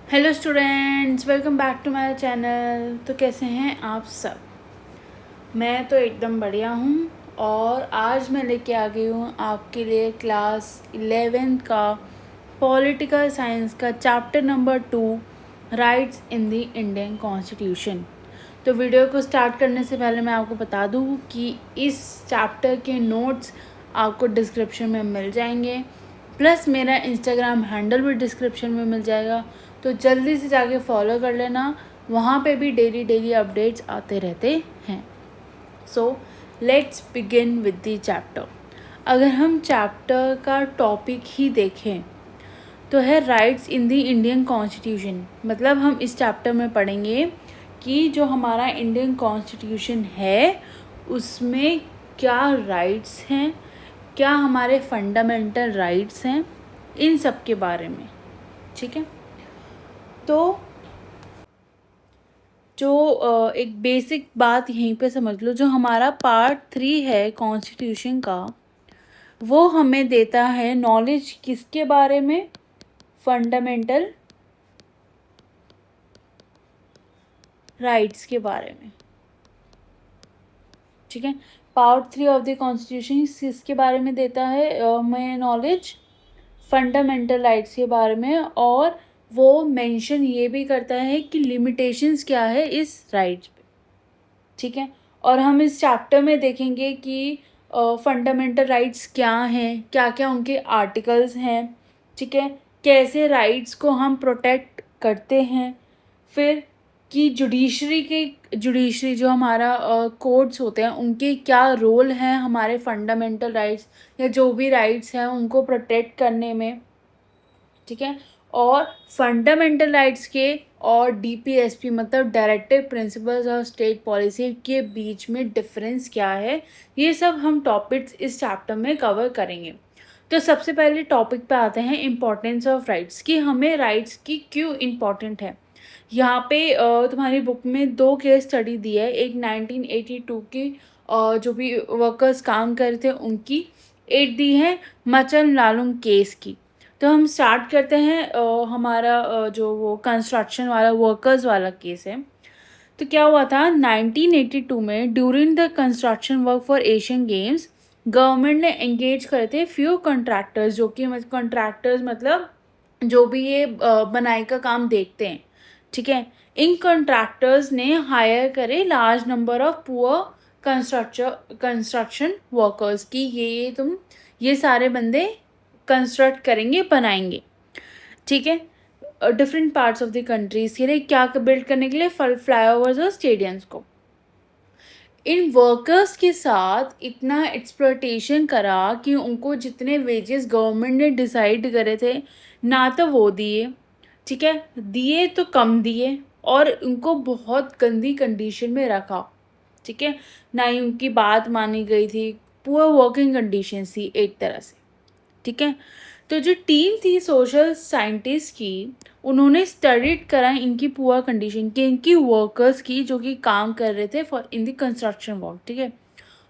Hello students, welcome back to my channel. तो कैसे हैं आप सब? मैं तो एकदम बढ़िया हूँ और आज मैं लेके आ गई हूँ आपके लिए क्लास 11th का पॉलिटिकल साइंस का chapter number 2, rights in the Indian constitution. तो वीडियो को स्टार्ट करने से पहले मैं आपको बता दूँ कि इस चैप्टर के नोट्स आपको डिस्क्रिप्शन में मिल जाएंगे, प्लस मेरा इंस्टाग्राम हैंडल भी डिस्क्रिप्शन में मिल जाएगा। तो जल्दी से जाके फॉलो कर लेना, वहाँ पे भी डेली अपडेट्स आते रहते हैं। So let's begin with the chapter. अगर हम चैप्टर का टॉपिक ही देखें तो है rights in the Indian constitution. मतलब हम इस चैप्टर में पढ़ेंगे कि जो हमारा इंडियन कॉन्स्टिट्यूशन है उसमें क्या राइट्स हैं, क्या हमारे फंडामेंटल राइट्स हैं, इन सब के बारे में। ठीक है, तो जो एक बेसिक बात यहीं पे समझ लो, जो हमारा पार्ट 3 है कॉन्स्टिट्यूशन का, वो हमें देता है नॉलेज किसके बारे में? फंडामेंटल राइट्स के बारे में। ठीक है, पार्ट 3 ऑफ द कॉन्स्टिट्यूशन किसके बारे में देता है हमें नॉलेज? फंडामेंटल राइट्स के बारे में। और वो मेंशन ये भी करता है कि लिमिटेशंस क्या है इस राइट्स पे। ठीक है, और हम इस चैप्टर में देखेंगे कि फंडामेंटल राइट्स क्या हैं, क्या क्या उनके आर्टिकल्स हैं। ठीक है, कैसे राइट्स को हम प्रोटेक्ट करते हैं। फिर कि जुडिशरी जो हमारा कोर्ट्स होते हैं उनके क्या रोल हैं हमारे फंडामेंटल राइट्स या जो भी राइट्स हैं उनको प्रोटेक्ट करने में। ठीक है, और फंडामेंटल राइट्स के और डीपीएसपी मतलब डायरेक्टिव प्रिंसिपल्स और स्टेट पॉलिसी के बीच में डिफरेंस क्या है, ये सब हम टॉपिक्स इस चैप्टर में कवर करेंगे। तो सबसे पहले टॉपिक पे आते हैं इम्पोर्टेंस ऑफ राइट्स, कि हमें राइट्स की क्यों इम्पोर्टेंट है। यहाँ पे तुम्हारी बुक में 2 केस स्टडी दी है, एक 1982 की जो भी वर्कर्स काम कर रहे थे उनकी, एक दी है मचन लालुंग केस की। तो हम स्टार्ट करते हैं हमारा जो वो कंस्ट्रक्शन वाला वर्कर्स वाला केस है। तो क्या हुआ था 1982 में, during the construction work for Asian games, government ने एंगेज करे थे फ्यू कॉन्ट्रैक्टर्स, जो कि कॉन्ट्रैक्टर्स मतलब जो भी ये बनाई का काम देखते हैं। ठीक है, इन कॉन्ट्रैक्टर्स ने हायर करे large number of poor construction workers की, ये सारे बंदे कंस्ट्रक्ट करेंगे, बनाएंगे। ठीक है, different parts of the countries के लिए, क्या बिल्ड करने के लिए? फ्लाईओवर्स और स्टेडियम्स को। इन वर्कर्स के साथ इतना एक्सप्लॉयटेशन करा कि उनको जितने वेजेस गवर्नमेंट ने डिसाइड करे थे ना तो वो दिए। ठीक है, दिए तो कम दिए और उनको बहुत गंदी कंडीशन में रखा। ठीक है, ना ही उनकी बात मानी गई थी, पुअर वर्किंग कंडीशन थी एक तरह से। ठीक है, तो जो टीम थी सोशल साइंटिस्ट की, उन्होंने स्टडीड करा इनकी पुअर कंडीशन की, इनकी वर्कर्स की जो कि काम कर रहे थे for in the construction work. ठीक है,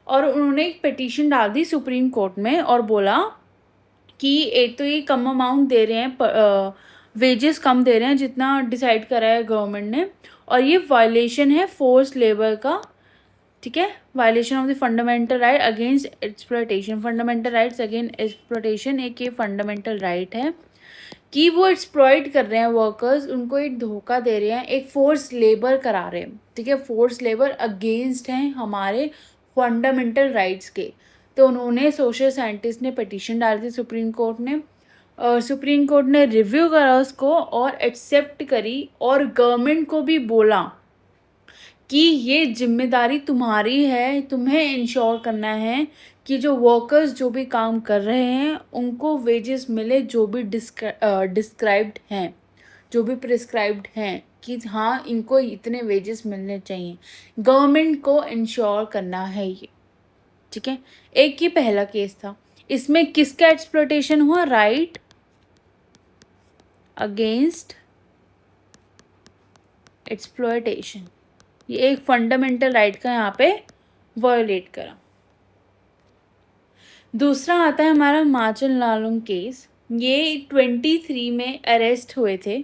और उन्होंने एक पिटीशन डाल दी सुप्रीम कोर्ट में और बोला कि एक तो ये कम अमाउंट दे रहे हैं, वेजेस कम दे रहे हैं जितना डिसाइड करा है गवर्नमेंट ने, और ये वायलेशन है फोर्स लेबर का। ठीक है, violation of the fundamental right against exploitation. Fundamental rights against exploitation एक ये फंडामेंटल राइट है कि वो एक्सप्लॉयट कर रहे हैं वर्कर्स, उनको एक धोखा दे रहे हैं, एक फोर्स लेबर करा रहे हैं। ठीक है, फोर्स लेबर अगेंस्ट हैं हमारे फंडामेंटल राइट्स के। तो उन्होंने सोशल साइंटिस्ट ने पिटीशन डाली थी सुप्रीम कोर्ट ने, और सुप्रीम कोर्ट ने रिव्यू करा उसको और एक्सेप्ट करी, और गवर्नमेंट को भी बोला कि ये जिम्मेदारी तुम्हारी है, तुम्हें इंश्योर करना है कि जो वर्कर्स जो भी काम कर रहे हैं उनको वेजेस मिले जो भी डिस्क्राइब्ड हैं, जो भी प्रिस्क्राइब्ड हैं, कि हाँ इनको इतने वेजेस मिलने चाहिए, गवर्नमेंट को इंश्योर करना है ये। ठीक है, एक ये पहला केस था। इसमें किसका एक्सप्लॉयटेशन हुआ? राइट अगेंस्ट एक्सप्लॉयटेशन, ये एक फंडामेंटल राइट का यहाँ पे वायोलेट करा। दूसरा आता है हमारा माचन लालुंग केस। ये 23 में अरेस्ट हुए थे।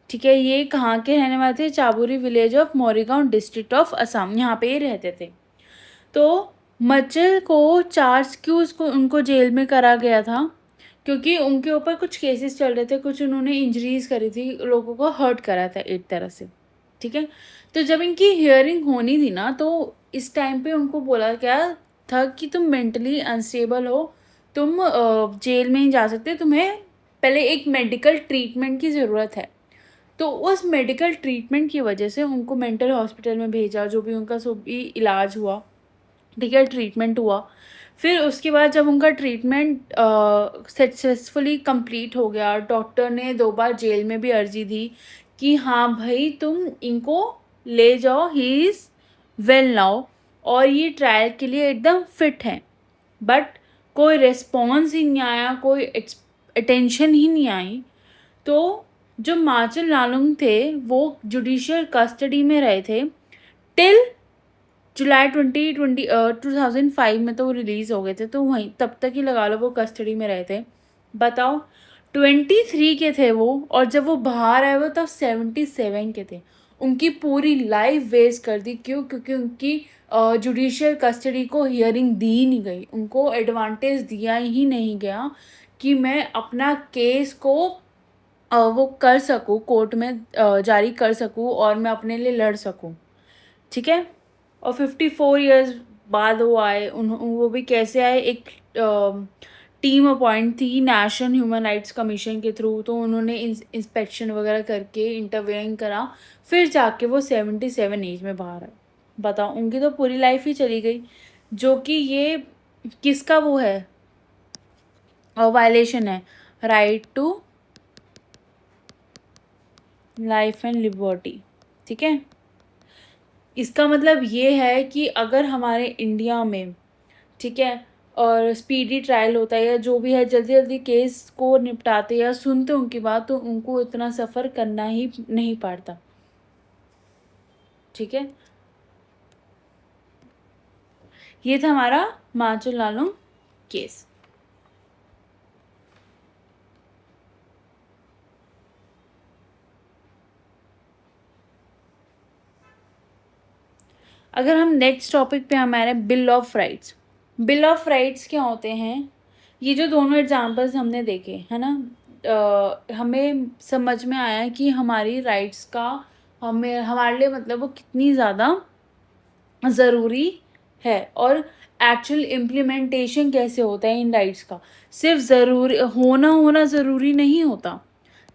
ठीक है, ये कहाँ के रहने वाले थे? Chaburi village of Morigaon district of Assam, यहाँ पे ये रहते थे। तो मचल को चार्ज क्यों उसको उनको जेल में करा गया था? क्योंकि उनके ऊपर कुछ केसेस चल रहे थे, कुछ उन्होंने इंजरीज करी थी, लोगों को हर्ट करा था एक तरह से। ठीक है, तो जब इनकी हियरिंग होनी थी ना, तो इस टाइम पे उनको बोला गया था कि तुम मेंटली अनस्टेबल हो, तुम जेल में नहीं जा सकते, तुम्हें पहले एक मेडिकल ट्रीटमेंट की ज़रूरत है। तो उस मेडिकल ट्रीटमेंट की वजह से उनको मेंटल हॉस्पिटल में भेजा, जो भी उनका सो भी इलाज हुआ, ठीक है, ट्रीटमेंट हुआ। फिर उसके बाद जब उनका ट्रीटमेंट सक्सेसफुली कंप्लीट हो गया, डॉक्टर ने 2 बार जेल में भी अर्जी दी कि हाँ भाई तुम इनको ले जाओ, ही इज़ वेल नाउ, और ये ट्रायल के लिए एकदम फिट हैं। बट कोई रिस्पॉन्स ही नहीं आया, कोई अटेंशन ही नहीं आई। तो जो माचल नालुंग थे वो जुडिशियल कस्टडी में रहे थे टिल जुलाई 2005 में, तो वो रिलीज़ हो गए थे, तो वहीं तब तक ही लगा लो वो कस्टडी में रहे थे। बताओ, 23 के थे वो, और जब वो बाहर आए वो तब 77 के थे। उनकी पूरी लाइफ वेस्ट कर दी। क्यों? क्योंकि उनकी जुडिशियल कस्टडी को हियरिंग दी नहीं गई, उनको एडवांटेज दिया ही नहीं गया कि मैं अपना केस को वो कर सकूँ, कोर्ट में जारी कर सकूँ और मैं अपने लिए लड़ सकूँ। ठीक है, और 54 इयर्स बाद वो आए। वो भी कैसे आए? एक टीम अपॉइंट थी नेशनल ह्यूमन राइट्स कमीशन के थ्रू, तो उन्होंने इंस्पेक्शन वगैरह करके इंटरवेनिंग करा, फिर जाके वो 77 एज में बाहर आए। बताओ, उनकी तो पूरी लाइफ ही चली गई, जो कि ये किसका वो है, वायलेशन है, right to life and liberty. ठीक है, इसका मतलब ये है कि अगर हमारे इंडिया में, ठीक है, और स्पीडी ट्रायल होता है या जो भी है, जल्दी जल्दी केस को निपटाते या सुनते उनकी बात, तो उनको इतना सफ़र करना ही नहीं पड़ता। ठीक है, ये था हमारा माचल नालुंग केस। अगर हम नेक्स्ट टॉपिक पे हमारे bill of rights. Bill of rights क्या होते हैं? ये जो दोनों एग्जांपल्स हमने देखे है ना, हमें समझ में आया कि हमारी राइट्स का हमें हमारे लिए मतलब वो कितनी ज़्यादा ज़रूरी है, और एक्चुअल इम्प्लीमेंटेशन कैसे होता है इन राइट्स का। सिर्फ ज़रूरी होना ज़रूरी नहीं होता,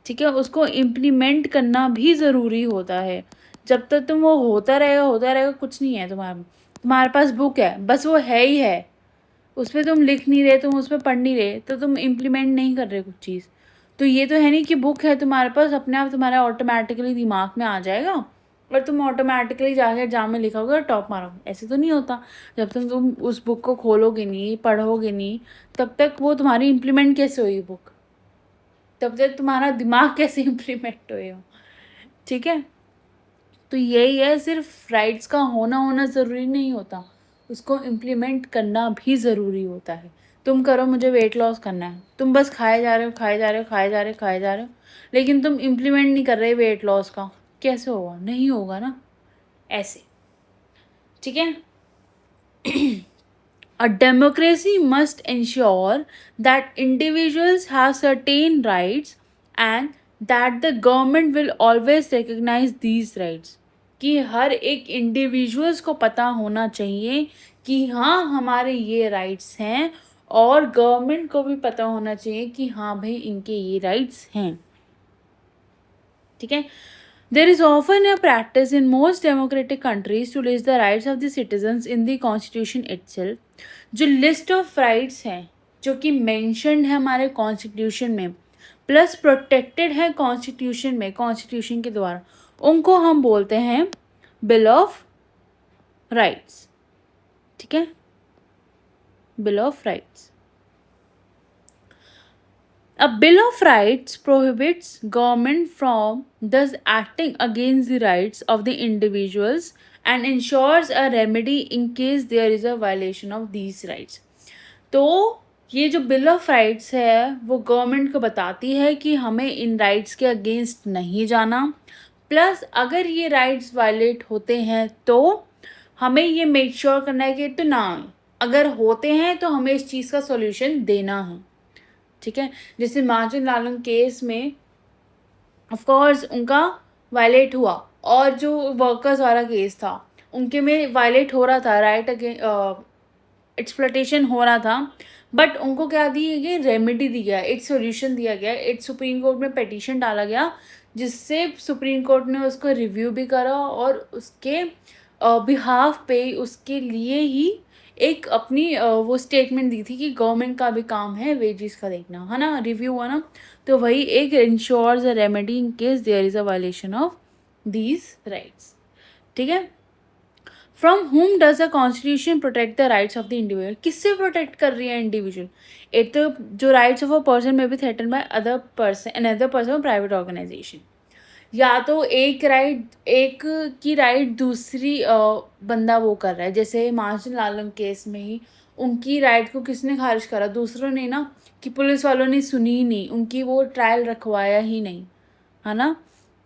ठीक है, उसको इम्प्लीमेंट करना भी ज़रूरी होता है। जब तक तुम वो होता रहेगा, कुछ नहीं है तुम्हारे पास बुक है, बस वो है ही है, उसमें तुम लिख नहीं रहे, तुम उसमें पढ़ नहीं रहे, तो तुम इम्प्लीमेंट नहीं कर रहे कुछ चीज़। तो ये तो है नहीं कि बुक है तुम्हारे पास, अपने आप तुम्हारा ऑटोमेटिकली दिमाग में आ जाएगा और तुम ऑटोमेटिकली जाके एग्जाम में लिखोगे और टॉप मारोगे। ऐसे तो नहीं होता। जब तक तुम उस बुक को खोलोगे नहीं, पढ़ोगे नहीं, तब तक वो तुम्हारी इम्प्लीमेंट कैसे हुई बुक, तब तक तुम्हारा दिमाग कैसे इम्प्लीमेंट होएगा। ठीक है, तो यही है, सिर्फ राइट्स का होना ज़रूरी नहीं होता, उसको इम्प्लीमेंट करना भी ज़रूरी होता है। तुम करो, मुझे वेट लॉस करना है, तुम बस खाए जा रहे हो, लेकिन तुम इम्प्लीमेंट नहीं कर रहे वेट लॉस का, कैसे होगा? नहीं होगा ना ऐसे। ठीक है, A democracy must ensure that individuals have certain rights and that the government will always recognize these rights. कि हर एक इंडिविजुअल्स को पता होना चाहिए कि हाँ हमारे ये राइट्स हैं, और गवर्नमेंट को भी पता होना चाहिए कि हाँ भाई इनके ये राइट्स हैं। ठीक है, There is often a practice in most democratic countries to list the rights of the citizens in the constitution itself. जो list of rights हैं, जो कि mentioned है हमारे constitution में, प्लस प्रोटेक्टेड है कॉन्स्टिट्यूशन में, कॉन्स्टिट्यूशन के द्वारा, उनको हम बोलते हैं बिल ऑफ राइट्स। ठीक है, bill of rights. A Bill of Rights prohibits government from thus acting against the rights of the individuals and ensures a remedy in case there is a violation of these rights. तो ये जो bill of rights है वो government को बताती है कि हमें इन राइट्स के अगेंस्ट नहीं जाना, प्लस अगर ये राइट्स वायलेट होते हैं तो हमें ये मेक श्योर करना है कि तो ना आए, अगर होते हैं तो हमें इस चीज़ का सॉल्यूशन देना है। ठीक है, जैसे मार्जिन लालंग केस में ऑफ कोर्स उनका वायलेट हुआ, और जो वर्कर्स वाला केस था उनके में वायलेट हो रहा था, राइट अगेन एक्सप्लॉटेशन हो रहा था, बट उनको क्या दिया गया, रेमेडी दिया गया, एक सॉल्यूशन दिया गया, एक सुप्रीम कोर्ट में पिटीशन डाला गया जिससे सुप्रीम कोर्ट ने उसको रिव्यू भी करा और उसके बिहाफ पे उसके लिए ही एक अपनी वो स्टेटमेंट दी थी कि गवर्नमेंट का भी काम है वेजेस का देखना, है ना, रिव्यू हुआ ना, तो वही एक ensures a remedy in case there is a violation of these rights. ठीक है, from whom does the constitution protect the rights of the individual, किससे प्रोटेक्ट कर रही है इंडिविजुअल, एक तो जो rights of a person may be threaten by other person another person private organisation, या तो एक की राइट दूसरी बंदा वो कर रहा है, जैसे मार्जिन लालंग केस में ही उनकी राइट को किसने खारिज करा, दूसरों ने ना, कि पुलिस वालों ने सुनी ही नहीं, उनकी वो ट्रायल रखवाया ही नहीं, है ना,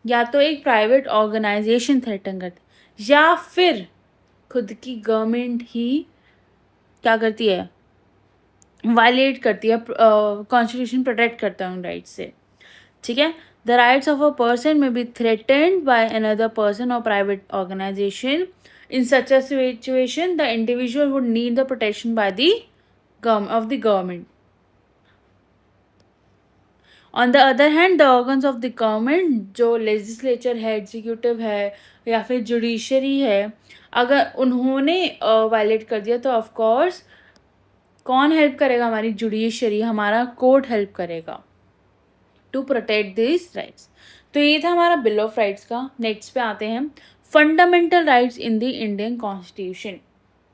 या तो एक प्राइवेट ऑर्गेनाइजेशन थ्रेटन करती या फिर खुद की गवर्नमेंट ही क्या करती है, वायलेट करती है, कॉन्स्टिट्यूशन प्रोटेक्ट करता है उन राइट्स से। ठीक है, the rights of a person may be threatened by another person or private organisation, in such a situation the individual would need the protection by the of the government. On the other hand the organs of the government, जो legislature है, executive है या फिर judiciary है, अगर उन्होंने violet कर दिया तो ऑफ कोर्स कौन हेल्प करेगा, हमारी जुडिशरी, हमारा कोर्ट हेल्प करेगा टू प्रोटेक्ट दिस राइट्स। तो ये था हमारा बिल ऑफ राइट्स का। नेक्स्ट पे आते हैं fundamental rights in the Indian constitution.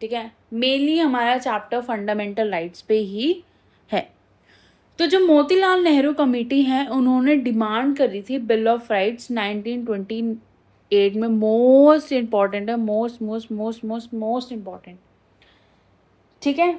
ठीक है, मेनली हमारा चैप्टर फंडामेंटल राइट्स पे ही है। तो जो मोतीलाल नेहरू कमेटी है उन्होंने डिमांड करी थी बिल ऑफ राइट्स 1928 में, मोस्ट इम्पॉर्टेंट है, most most most most most important. ठीक है,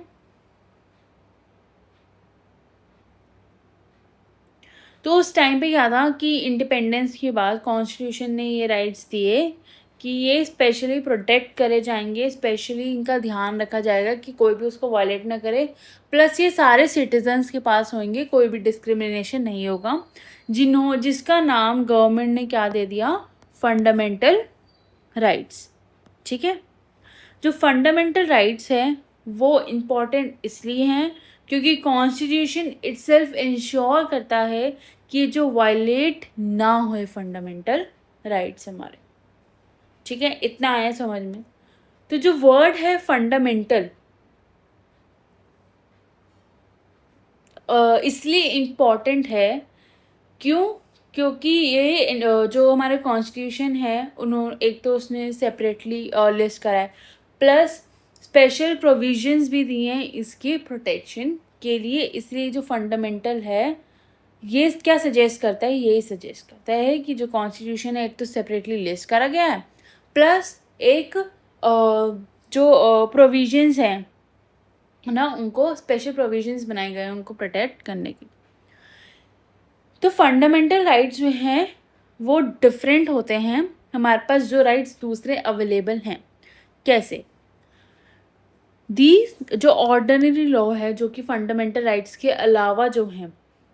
तो उस टाइम पे क्या था कि इंडिपेंडेंस के बाद कॉन्स्टिट्यूशन ने ये राइट्स दिए कि ये स्पेशली प्रोटेक्ट करे जाएंगे, स्पेशली इनका ध्यान रखा जाएगा कि कोई भी उसको वायलेट ना करे, प्लस ये सारे सिटीजन्स के पास होंगे, कोई भी डिस्क्रिमिनेशन नहीं होगा, जिसका नाम गवर्नमेंट ने क्या दे दिया, फंडामेंटल राइट्स। ठीक है, जो फंडामेंटल राइट्स हैं वो इम्पॉर्टेंट इसलिए हैं क्योंकि कॉन्स्टिट्यूशन इटसेल्फ इंश्योर करता है कि जो वायलेट ना होए फंडामेंटल राइट्स हमारे। ठीक है, इतना आया समझ में। तो जो वर्ड है फंडामेंटल इसलिए इम्पॉर्टेंट है, क्यों, क्योंकि ये जो हमारे कॉन्स्टिट्यूशन है उन्होंने एक तो उसने सेपरेटली लिस्ट करा है, प्लस स्पेशल प्रोविजंस भी दिए हैं इसके प्रोटेक्शन के लिए, इसलिए जो फंडामेंटल है ये क्या सजेस्ट करता है, ये सजेस्ट करता है कि जो कॉन्स्टिट्यूशन है एक तो सेपरेटली लिस्ट करा गया है, प्लस एक जो प्रोविजंस हैं ना उनको स्पेशल प्रोविजंस बनाए गए हैं उनको प्रोटेक्ट करने के। तो फंडामेंटल राइट्स जो हैं वो डिफरेंट होते हैं, हमारे पास जो राइट्स दूसरे अवेलेबल हैं। कैसे, जो ऑर्डिनरी लॉ है जो कि फंडामेंटल राइट्स के अलावा जो हैं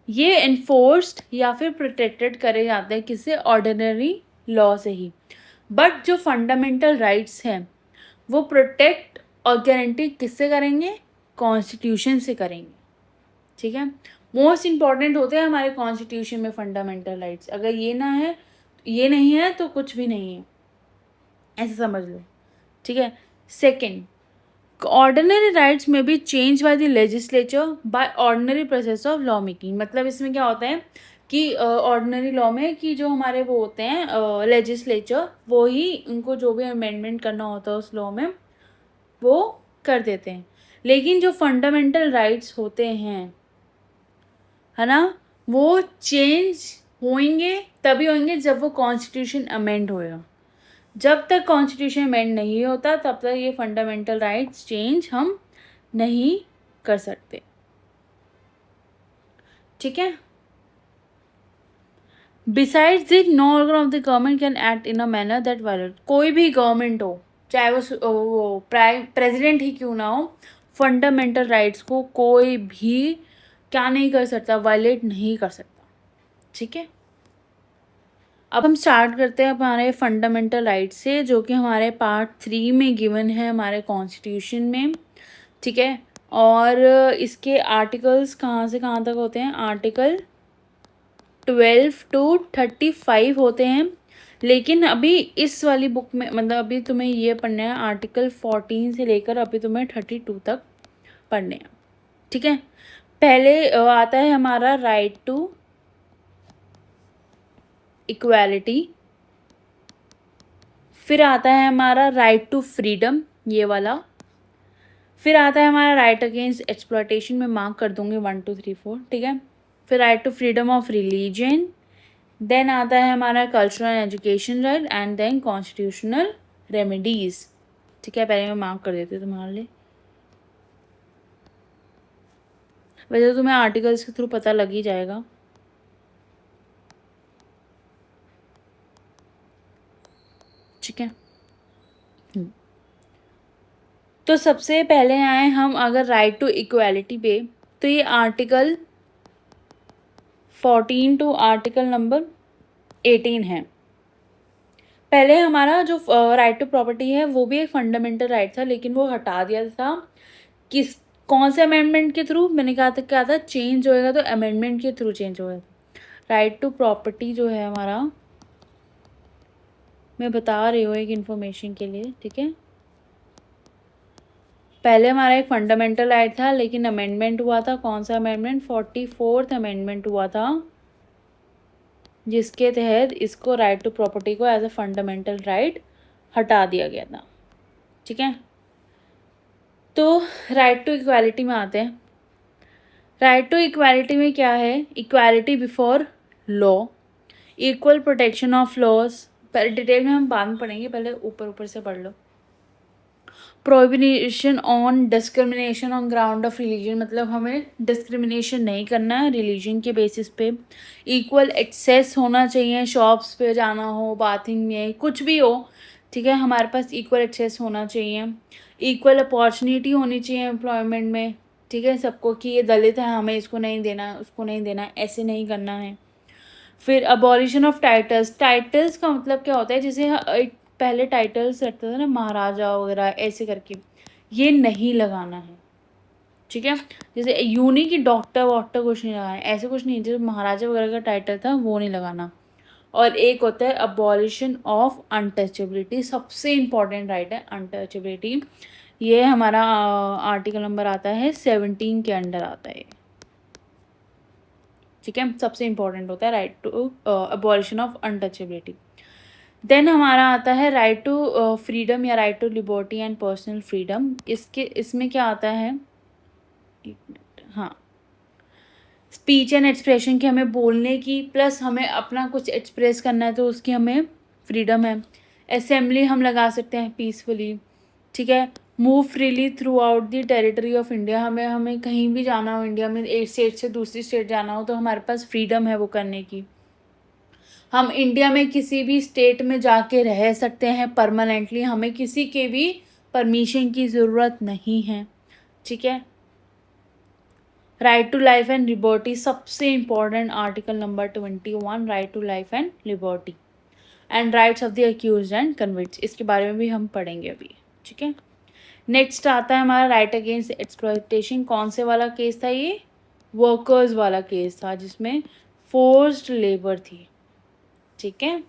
ये एनफोर्स्ड या फिर प्रोटेक्टेड करे जाते हैं किससे, ऑर्डिनरी लॉ से ही, बट जो फंडामेंटल राइट्स हैं वो प्रोटेक्ट और गारंटी किससे करेंगे, कॉन्स्टिट्यूशन से करेंगे। ठीक है, मोस्ट इम्पॉर्टेंट होते हैं हमारे कॉन्स्टिट्यूशन में फंडामेंटल राइट्स, अगर ये ना है, ये नहीं है तो कुछ भी नहीं है, ऐसे समझ लो। ठीक है, सेकेंड, ऑर्डिनरी राइट्स में B change by the legislature by ordinary process of law making. मतलब इसमें क्या होता है कि ऑर्डिनरी लॉ में कि जो हमारे वो होते हैं लेजिस्लेचर, वो ही उनको जो भी अमेंडमेंट करना होता है उस लॉ में वो कर देते हैं, लेकिन जो फंडामेंटल राइट्स होते हैं, है ना, वो चेंज होंगे तभी होंगे जब वो कॉन्स्टिट्यूशन अमेंड होएगा। जब तक कॉन्स्टिट्यूशन अमेंड नहीं होता तब तक ये फंडामेंटल राइट्स चेंज हम नहीं कर सकते। ठीक है। Besides this no organ of the government can act in a manner that violate, कोई भी गवर्नमेंट हो, चाहे वो प्रेसिडेंट ही क्यों ना हो, फंडामेंटल राइट्स को कोई भी क्या नहीं कर सकता, वायलेट नहीं कर सकता। ठीक है, अब हम स्टार्ट करते हैं हमारे फंडामेंटल राइट्स से, जो कि हमारे पार्ट 3 में गिवन है हमारे कॉन्स्टिट्यूशन में। ठीक है, और इसके आर्टिकल्स कहाँ से कहाँ तक होते हैं, आर्टिकल 12 to 35 होते हैं। लेकिन अभी इस वाली बुक में मतलब अभी तुम्हें ये पढ़ना है आर्टिकल 14 से लेकर अभी तुम्हें 32 तक पढ़ने हैं। ठीक है, पहले आता है हमारा राइट टू इक्वालिटी, फिर आता है हमारा राइट टू फ्रीडम, ये वाला, फिर आता है हमारा राइट अगेंस्ट एक्सप्लॉयटेशन, में मार्क कर दूंगी 1 2 3 4। ठीक है, फिर right to freedom of religion, then आता है हमारा cultural and education right, and then constitutional remedies. ठीक है, पहले मैं मार्क कर देती हूँ तुम्हारे लिए, वैसे तुम्हें आर्टिकल्स के थ्रू पता लग ही जाएगा। ठीक है, तो सबसे पहले आए हम अगर राइट टू इक्वालिटी पे, तो ये आर्टिकल 14 टू आर्टिकल नंबर 18 है। पहले हमारा जो राइट टू प्रॉपर्टी है वो भी एक फंडामेंटल राइट था, लेकिन वो हटा दिया था किस कौन से अमेंडमेंट के थ्रू, मैंने कहा था क्या था, चेंज होएगा तो अमेंडमेंट के थ्रू चेंज होएगा। राइट टू प्रॉपर्टी जो है हमारा, मैं बता रही हूँ एक इन्फॉर्मेशन के लिए। ठीक है, पहले हमारा एक फंडामेंटल राइट था, लेकिन अमेंडमेंट हुआ था, कौन सा अमेंडमेंट, 44th अमेंडमेंट हुआ था, जिसके तहत इसको राइट टू प्रॉपर्टी को एज अ फंडामेंटल राइट हटा दिया गया था। ठीक है, तो राइट टू इक्वालिटी में आते हैं। राइट टू इक्वालिटी में क्या है, equality before law, equal protection of laws, पहले डिटेल में हम बाद में पढ़ेंगे, पहले ऊपर ऊपर से पढ़ लो। Prohibition on discrimination on ground of religion, मतलब हमें डिस्क्रिमिनेशन नहीं करना है रिलीजन के बेसिस पे। इक्वल एक्सेस होना चाहिए, शॉप्स पे जाना हो, बाथिंग में, कुछ भी हो, ठीक है, हमारे पास इक्वल एक्सेस होना चाहिए। इक्वल अपॉर्चुनिटी होनी चाहिए एम्प्लॉयमेंट में, ठीक है, सबको, कि ये दलित है हमें इसको नहीं देना, उसको नहीं देना, ऐसे नहीं करना है। फिर अबॉलिशन ऑफ टाइटल्स, टाइटल्स का मतलब क्या होता है, जैसे एक पहले टाइटल्स रखते थे ना महाराजा वगैरह ऐसे करके, ये नहीं लगाना है। ठीक है, जैसे यूनी की डॉक्टर वॉक्टर कुछ नहीं लगाना है, ऐसे कुछ नहीं, जैसे महाराजा वगैरह का टाइटल था वो नहीं लगाना। और एक होता है अबॉलिशन ऑफ अनटचेबिलिटी, सबसे इम्पॉर्टेंट राइट है अनटचेबिलिटी, ये हमारा आर्टिकल नंबर आता है 17 के अंडर आता है। ठीक है, सबसे इम्पॉर्टेंट होता है right to abolition of untouchability. Then हमारा आता है राइट टू फ्रीडम या right to liberty and personal freedom. इसमें क्या आता है, एक मिनट, हाँ, स्पीच एंड एक्सप्रेशन की, हमें बोलने की, प्लस हमें अपना कुछ एक्सप्रेस करना है तो उसकी हमें फ्रीडम है। असेंबली हम लगा सकते हैं पीसफुली। ठीक है, move freely through out the territory of India, हमें कहीं भी जाना हो इंडिया में, एक स्टेट से दूसरी स्टेट जाना हो तो हमारे पास फ्रीडम है वो करने की। हम इंडिया में किसी भी स्टेट में जाके रह सकते हैं परमानेंटली, हमें किसी के भी परमिशन की ज़रूरत नहीं है। ठीक है, right to life and liberty, सबसे important article number 21, right to life and liberty, and rights of the accused and convicts, इसके बारे में भी हम पढ़ेंगे अभी। ठीक है, नेक्स्ट आता है हमारा राइट अगेंस्ट एक्सप्लॉयटेशन, कौन से वाला केस था ये, वर्कर्स वाला केस था जिसमें फोर्स्ड लेबर थी। ठीक है,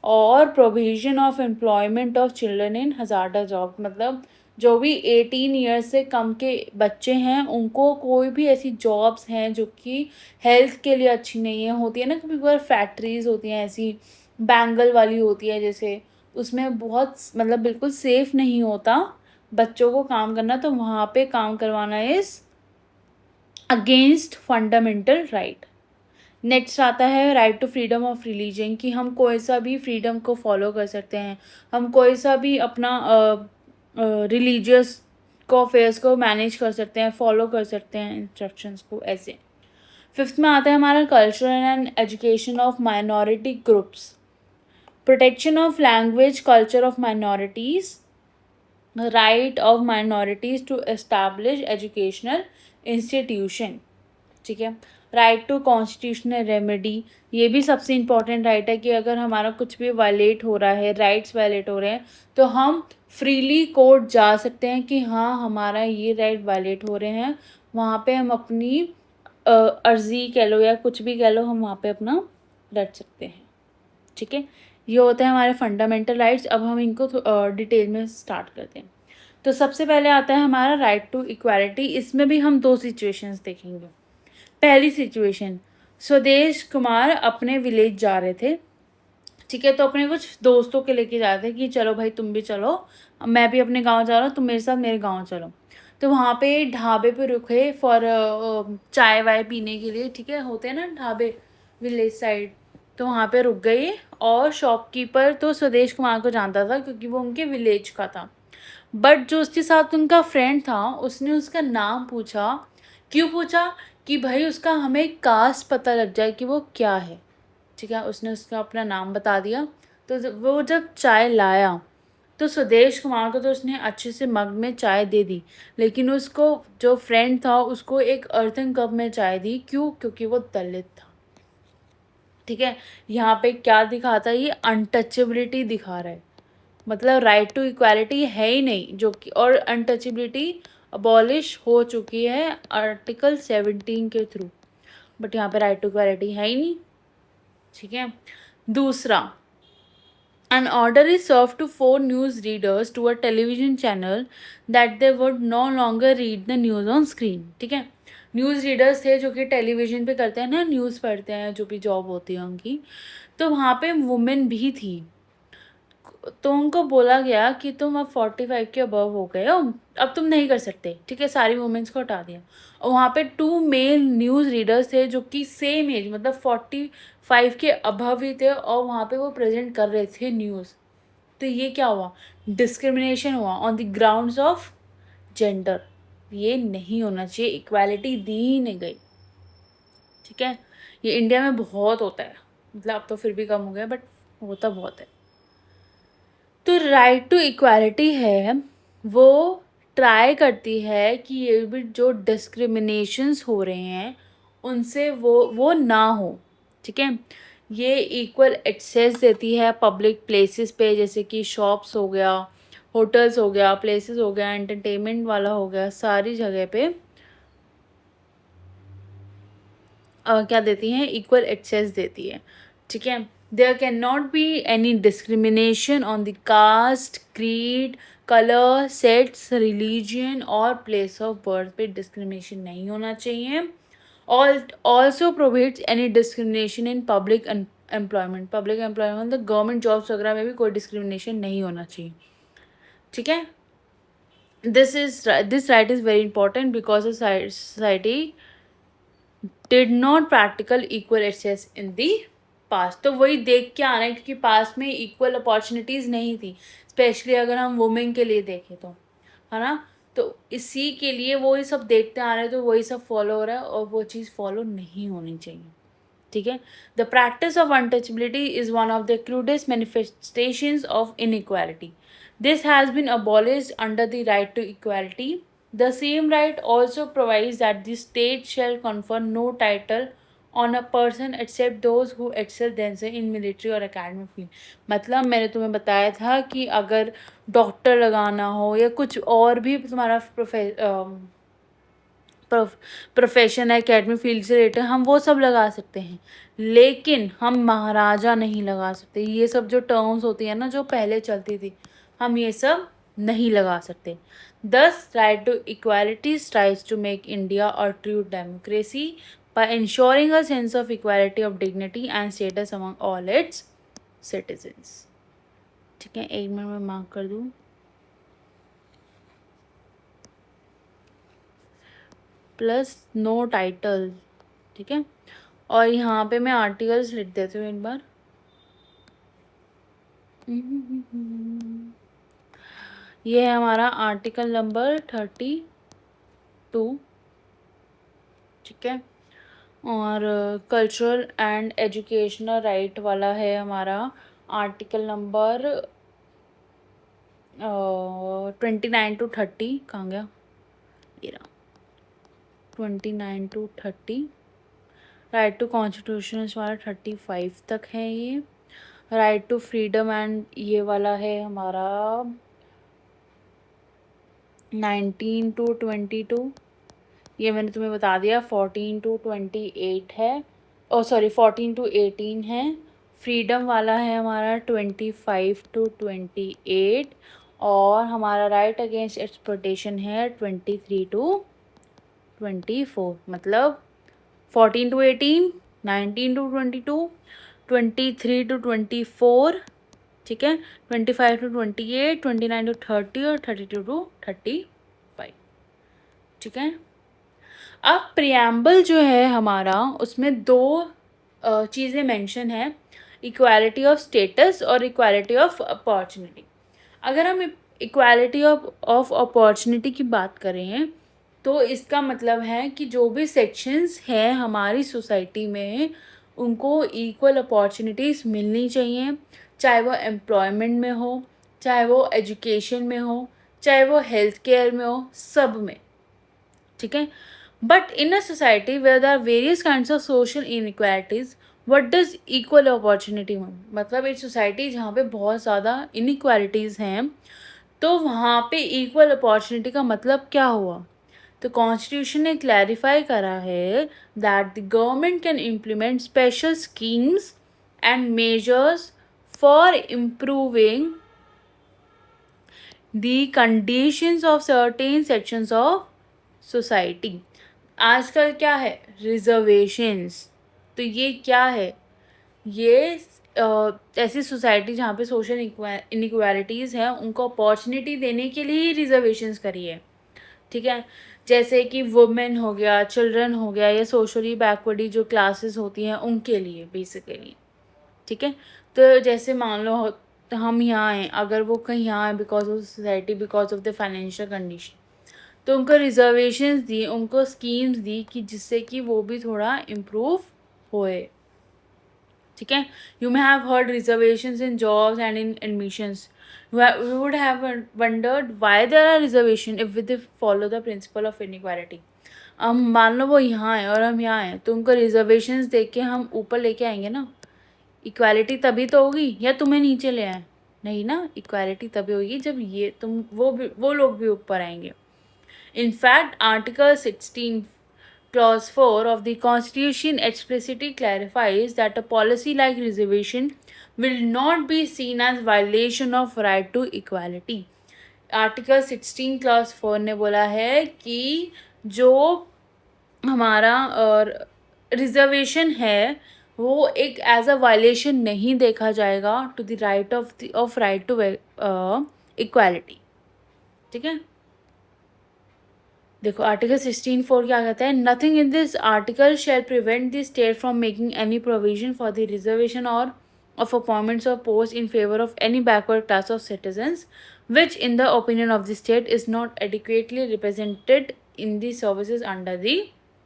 और provision of employment of children in hazardous job, मतलब जो भी 18 ईयर्स से कम के बच्चे हैं उनको कोई भी ऐसी जॉब्स हैं जो कि हेल्थ के लिए अच्छी नहीं है, होती है ना कभी कभार फैक्ट्रीज होती हैं ऐसी, बैंगल वाली होती है जैसे, उसमें बहुत मतलब बिल्कुल सेफ़ नहीं होता बच्चों को काम करना, तो वहाँ पे काम करवाना is against fundamental right. Next आता है right to freedom of religion, कि हम कोई सा भी फ्रीडम को फॉलो कर सकते हैं, हम कोई सा भी अपना रिलीजियस को अफेयर्स को मैनेज कर सकते हैं, फॉलो कर सकते हैं इंस्ट्रक्शंस को ऐसे। फिफ्थ में आता है हमारा cultural and education of minority groups, protection of language culture of minorities, right of minorities to establish educational institution, ठीक है। राइट टू कॉन्स्टिट्यूशनल रेमेडी, ये भी सबसे इम्पॉर्टेंट राइट है कि अगर हमारा कुछ भी वायलेट हो रहा है, राइट्स वायलेट हो रहे हैं, तो हम फ्रीली कोर्ट जा सकते हैं कि हाँ हमारा ये राइट वायलेट हो रहे हैं, वहाँ पे हम अपनी अर्जी कह लो या कुछ भी कह लो, हम वहाँ पे अपना लड़ सकते हैं, ठीक है। ये होते हैं हमारे फंडामेंटल राइट्स। अब हम इनको डिटेल में स्टार्ट करते हैं। तो सबसे पहले आता है हमारा राइट टू इक्वालिटी। इसमें भी हम दो सिचुएशंस देखेंगे। पहली सिचुएशन, स्वदेश कुमार अपने विलेज जा रहे थे, ठीक है। तो अपने कुछ दोस्तों के लेके जा रहे थे कि चलो भाई तुम भी चलो, मैं भी अपने गांव जा रहा हूँ, तुम मेरे साथ मेरे गांव चलो। तो वहाँ पे ढाबे पे रुके फॉर चाय वाय पीने के लिए, ठीक है, होते हैं ना ढाबे विलेज साइड। तो वहाँ पे रुक गए और शॉपकीपर तो स्वदेश कुमार को जानता था क्योंकि वो उनके विलेज का था। बट जो उसके साथ उनका फ्रेंड था उसने उसका नाम पूछा। क्यों पूछा? कि भाई उसका हमें कास्ट पता लग जाए कि वो क्या है, ठीक है। उसने उसका अपना नाम बता दिया। तो वो जब चाय लाया तो स्वदेश कुमार को तो उसने अच्छे से मग में चाय दे दी, लेकिन उसको जो फ्रेंड था उसको एक अर्थन कप में चाय दी। क्यों? क्योंकि वो दलित था, ठीक है। यहाँ पे क्या दिखाता है? ये अनटचेबिलिटी दिखा रहा है। मतलब राइट टू इक्वालिटी है ही नहीं, जो कि और अनटचेबिलिटी अबॉलिश हो चुकी है आर्टिकल 17 के थ्रू, बट यहाँ पे राइट टू इक्वालिटी है ही नहीं, ठीक है। दूसरा, an order is served to 4 news readers to a television channel that they would no longer read the news on screen, ठीक है। न्यूज़ रीडर्स थे जो कि टेलीविज़न पे करते हैं ना, न्यूज़ पढ़ते हैं, जो भी जॉब होती है उनकी। तो वहाँ पे वुमेन भी थी। तो उनको बोला गया कि तुम अब 45 के अबव हो गए हो, अब तुम नहीं कर सकते, ठीक है। सारी वुमेन्स को हटा दिया। और वहाँ पे 2 मेल न्यूज़ रीडर्स थे जो कि सेम एज, मतलब 45 के अबव ही थे, और वहाँ पे वो प्रेजेंट कर रहे थे न्यूज़। तो ये क्या हुआ? डिस्क्रिमिनेशन हुआ on the grounds of gender. ये नहीं होना चाहिए, इक्वालिटी दी ही नहीं गई, ठीक है। ये इंडिया में बहुत होता है, मतलब अब तो फिर भी कम हो गया, बट होता बहुत है। तो राइट टू इक्वालिटी है वो ट्राई करती है कि ये भी जो डिस्क्रिमिनेशंस हो रहे हैं उनसे वो ना हो, ठीक है। ये इक्वल एक्सेस देती है पब्लिक प्लेसेस पे, जैसे कि शॉप्स हो गया, होटल्स हो गया, प्लेसेस हो गया, एंटरटेनमेंट वाला हो गया, सारी जगह पे क्या देती हैं? इक्वल एक्सेस देती है, ठीक है। There can not be any discrimination on the caste, creed, colour, sex, religion और प्लेस ऑफ बर्थ पे डिस्क्रिमिनेशन नहीं होना चाहिए। Also prohibits any discrimination in public employment. Public employment मतलब गवर्नमेंट जॉब्स वगैरह में भी कोई डिस्क्रिमिनेशन नहीं होना चाहिए, ठीक है। This right is very important because society did not practical equal access in the past. तो वही देख के आना है क्योंकि पास्ट में इक्वल अपॉर्चुनिटीज़ नहीं थी, स्पेशली अगर हम वुमेन के लिए देखें तो, है ना। तो इसी के लिए वो ये सब देखते आ रहे हैं, तो वही सब फॉलो हो रहा है और वो चीज़ फॉलो नहीं होनी चाहिए, ठीक है। The practice of untouchability is one of the crudest manifestations of inequality. This has been abolished under the right to equality. The same right also provides that the state shall confer no title on a person except those who excel themselves in military or academic field. मतलब मैंने तुम्हें बताया था कि अगर doctor लगाना हो या कुछ और भी तुम्हारा प्रोफेशन है एकेडमिक फील्ड से रिलेटेड, हम वो सब लगा सकते हैं, लेकिन हम महाराजा नहीं लगा सकते। ये सब जो टर्म्स होती है ना जो पहले चलती थी, हम ये सब नहीं लगा सकते। This right to equality tries to make India a true democracy by ensuring a sense of equality of dignity and status among all its citizens, ठीक है। 1 मिनट में मार्क कर दूँ। प्लस नो टाइटल, ठीक है। और यहाँ पे मैं आर्टिकल्स लिख देती हूँ एक बार। ये है हमारा आर्टिकल नंबर 32, ठीक है। और कल्चरल एंड एजुकेशनल राइट वाला है हमारा आर्टिकल नंबर 29 to 30। कहाँ गया ये रहा, 29 to 30। राइट टू कॉन्स्टिट्यूशन वाला 35 तक है ये। राइट टू फ्रीडम एंड ये वाला है हमारा 19 to 22। ये मैंने तुम्हें बता दिया। 14 to 28 है, ओ सॉरी 14 to 18 है। फ्रीडम वाला है हमारा 25 to 28। और हमारा राइट अगेंस्ट एक्सप्लॉयटेशन है 23 to 24। मतलब 14 to 18, 19 to 22, 23 to 24, ठीक है, 25 to 28, 29 to 30 और 32 to 35, ठीक है। अब प्रियम्बल जो है हमारा उसमें दो चीज़ें मेंशन है, इक्वालिटी ऑफ स्टेटस और इक्वालिटी ऑफ अपॉर्चुनिटी। अगर हम इक्वालिटी ऑफ अपॉर्चुनिटी की बात करें तो इसका मतलब है कि जो भी सेक्शंस हैं हमारी सोसाइटी में उनको इक्वल अपॉर्चुनिटीज़ मिलनी चाहिए, चाहे वो एम्प्लॉयमेंट में हो, चाहे वो एजुकेशन में हो, चाहे वो हेल्थ केयर में हो, सब में, ठीक है। But in a society where there are various kinds of social inequalities, what does equal opportunity mean? मतलब एक सोसाइटी जहाँ पे बहुत ज़्यादा इनइक्वालिटीज़ हैं तो वहाँ पे इक्वल अपॉर्चुनिटी का मतलब क्या हुआ? तो कॉन्स्टिट्यूशन ने क्लैरिफाई करा है that the government can implement special schemes and measures for improving the conditions of certain sections of society. आजकल क्या है, रिजर्वेशंस। तो ये क्या है, ये ऐसी सोसाइटी जहाँ पे सोशल इनइक्वालिटीज़ हैं उनको अपॉर्चुनिटी देने के लिए ही रिजर्वेशंस करी है, ठीक है। जैसे कि वुमेन हो गया, चिल्ड्रन हो गया, या सोशली बैकवर्ड जो क्लासेस होती हैं उनके लिए बेसिकली, ठीक है। तो जैसे मान लो हम यहाँ हैं, अगर वो कहीं यहाँ है because of society, because of the financial condition, तो उनको रिजर्वेशंस दी, उनको स्कीम्स दी कि जिससे कि वो भी थोड़ा इम्प्रूव होए, ठीक है। You may have heard reservations in jobs and in admissions. We would have wondered why there are reservation if they follow the principle of inequality. हम मान लो वो यहाँ है और हम यहाँ हैं, तो उनको रिजर्वेशंस दे के हम ऊपर लेके आएंगे ना। इक्वालिटी तभी तो होगी, या तुम्हें नीचे ले आए? नहीं ना, इक्वालिटी तभी होगी जब ये तुम वो लोग भी ऊपर आएंगे। In fact, Article 16, Clause 4 of the Constitution explicitly clarifies that a policy like reservation will not be seen as violation of right to equality. Article 16 Clause 4 ने बोला है कि जो हमारा रिजर्वेशन है वो एक एज अ वायलेशन नहीं देखा जाएगा to the right of right to equality, ठीक है। देखो आर्टिकल 16(4) क्या कहता है, nothing in this article shall prevent the state from making any provision for the reservation और of appointments of posts in favor of any backward class of citizens which in the opinion of the state is not adequately represented in the services under the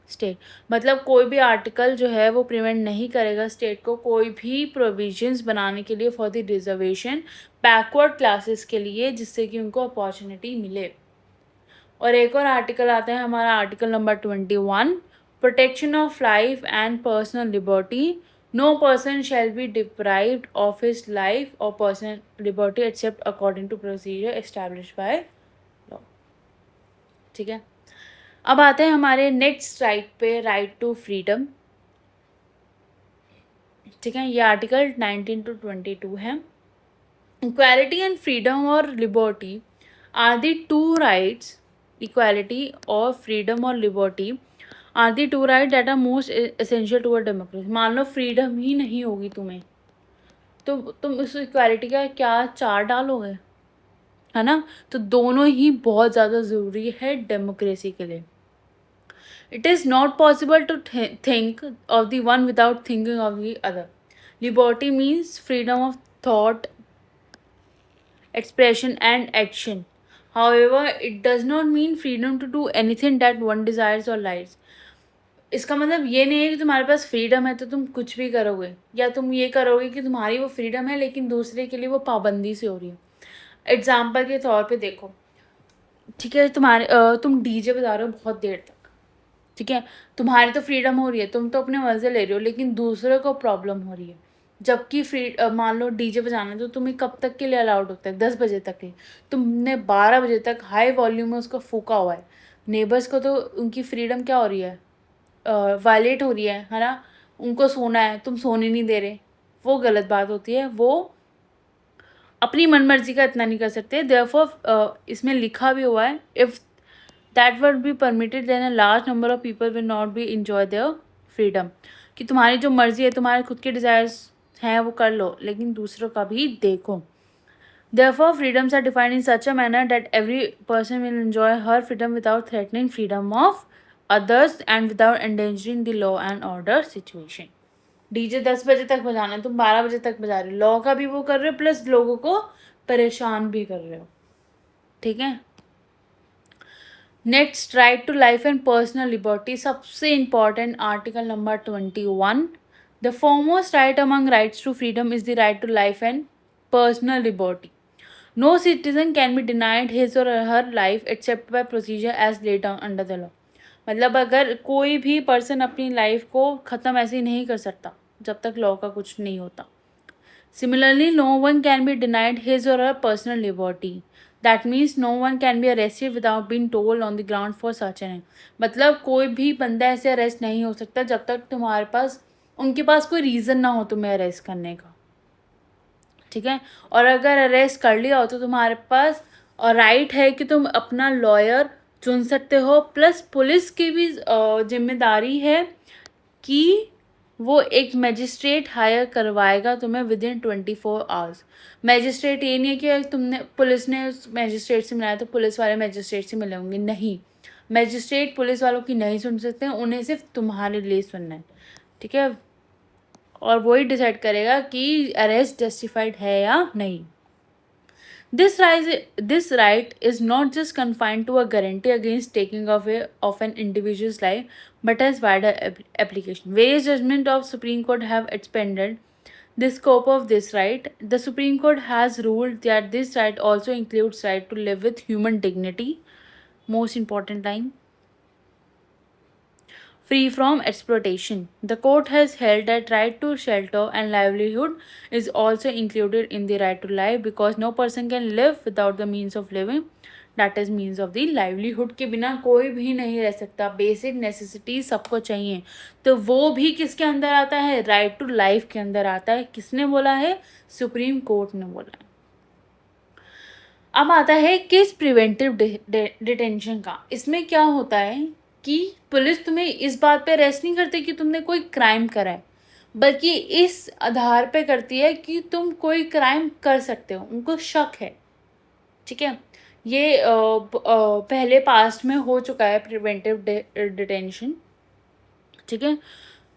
state। मतलब कोई भी article जो है वो prevent नहीं करेगा state को कोई भी प्रोविजंस बनाने के लिए for the reservation backward classes के लिए, जिससे कि उनको अपॉर्चुनिटी मिले। और एक और आर्टिकल आता है हमारा article number 21, protection of life and personal liberty. No person shall be deprived of his life or personal liberty except according to procedure establish by law, ठीक है। अब आते हैं हमारे नेक्स्ट राइट पे, राइट टू फ्रीडम, ठीक है। ये आर्टिकल 19 to 22 है। Equality and freedom or liberty are the two rights, equality or freedom or liberty are the two right that are most essential to a democracy. मान लो freedom ही नहीं होगी तुम्हें, तो तुम उस इक्वालिटी का क्या चार डालोगे, है ना। तो दोनों ही बहुत ज़्यादा ज़रूरी है डेमोक्रेसी के लिए। It is not possible to think of the one without thinking of the other. Liberty means freedom of thought, expression and action. However, it does not mean freedom to do anything that one desires or likes. इसका मतलब ये नहीं है कि तुम्हारे पास freedom है तो तुम कुछ भी करोगे, या तुम ये करोगे कि तुम्हारी वो फ्रीडम है लेकिन दूसरे के लिए वो पाबंदी से हो रही है। एग्जाम्पल के तौर पे देखो, ठीक है, तुम डीजे बजा रहे हो बहुत देर तक, ठीक है, तुम्हारी तो फ्रीडम हो रही है, तुम तो अपने मज़े ले रहे हो, लेकिन दूसरे को प्रॉब्लम हो रही है। जबकि मान लो डीजे बजाना है तो तुम्हें कब तक के लिए अलाउड होता है? 10 बजे तक के। तुमने 12 बजे तक हाई वॉल्यूम में उसको फूका हुआ है। नेबर्स को तो उनकी फ्रीडम क्या हो रही है, वायलेट हो रही है ना। उनको सोना है, तुम सोने नहीं दे रहे, वो गलत बात होती है। वो अपनी मनमर्जी का इतना नहीं कर सकते। देयरफॉर इसमें लिखा भी हुआ है, if that would be permitted then a large number of people will not be enjoy their freedom, कि तुम्हारी जो मर्जी है, तुम्हारे खुद के डिज़ायर्स हैं वो कर लो, लेकिन दूसरों का भी देखो। Therefore, freedoms are defined in such a manner that every person will enjoy her freedom without threatening freedom of others and without endangering the law and order situation. DJ 10 बजे तक बजाना है, तुम 12 बजे तक बजा रहे हो, लॉ का भी वो कर रहे हो प्लस लोगों को परेशान भी कर रहे हो, ठीक है। Next, right to life and personal liberty, सबसे important article number 21। The foremost right among rights to freedom is the right to life and personal liberty. No citizen can be denied his or her life except by procedure as laid down under the law. मतलब अगर कोई भी person अपनी life को ख़त्म ऐसे ही नहीं कर सकता जब तक लॉ का कुछ नहीं होता। Similarly, no one can be denied his or her personal liberty. That means no one can be arrested without being told on the ground for such an act. मतलब कोई भी बंदा ऐसे अरेस्ट नहीं हो सकता जब तक तुम्हारे पास उनके पास कोई रीज़न ना हो तुम्हें अरेस्ट करने का, ठीक है। और अगर अरेस्ट कर लिया हो तो तुम्हारे पास राइट है कि तुम अपना लॉयर चुन सकते हो, प्लस पुलिस की भी जिम्मेदारी है कि वो एक मैजिस्ट्रेट हायर करवाएगा तुम्हें विद इन 24 आवर्स। मैजिस्ट्रेट ये नहीं है कि तुमने पुलिस ने उस मैजिस्ट्रेट से मिलाया तो पुलिस वाले मैजिस्ट्रेट से मिले होंगे, नहीं। मैजिस्ट्रेट पुलिस वालों की नहीं सुन सकते हैं, उन्हें सिर्फ तुम्हारे लिए सुनना है, ठीक है। और वही डिसाइड करेगा कि अरेस्ट जस्टिफाइड है या नहीं। This right is not just confined to a guarantee against taking away of an individual's life, but has wider application. Various judgments of Supreme Court have expanded the scope of this right. The Supreme Court has ruled that this right also includes right to live with human dignity. Most important line. Free from exploitation. The court has held that right to shelter and livelihood is also included in the right to life, because no person can live without the means of living, that is means of the livelihood। के बिना कोई भी नहीं रह सकता, basic necessity सबको चाहिए, तो वो भी किसके अंदर आता है? राइट टू लाइफ के अंदर आता है। किसने बोला है? सुप्रीम कोर्ट ने बोला है। अब आता है केस प्रिवेंटिव डिटेंशन का। इसमें क्या होता है कि पुलिस तुम्हें इस बात पे अरेस्ट नहीं करती कि तुमने कोई क्राइम करा है, बल्कि इस आधार पे करती है कि तुम कोई क्राइम कर सकते हो, उनको शक है, ठीक है। ये पहले पास्ट में हो चुका है प्रिवेंटिव डिटेंशन, ठीक है।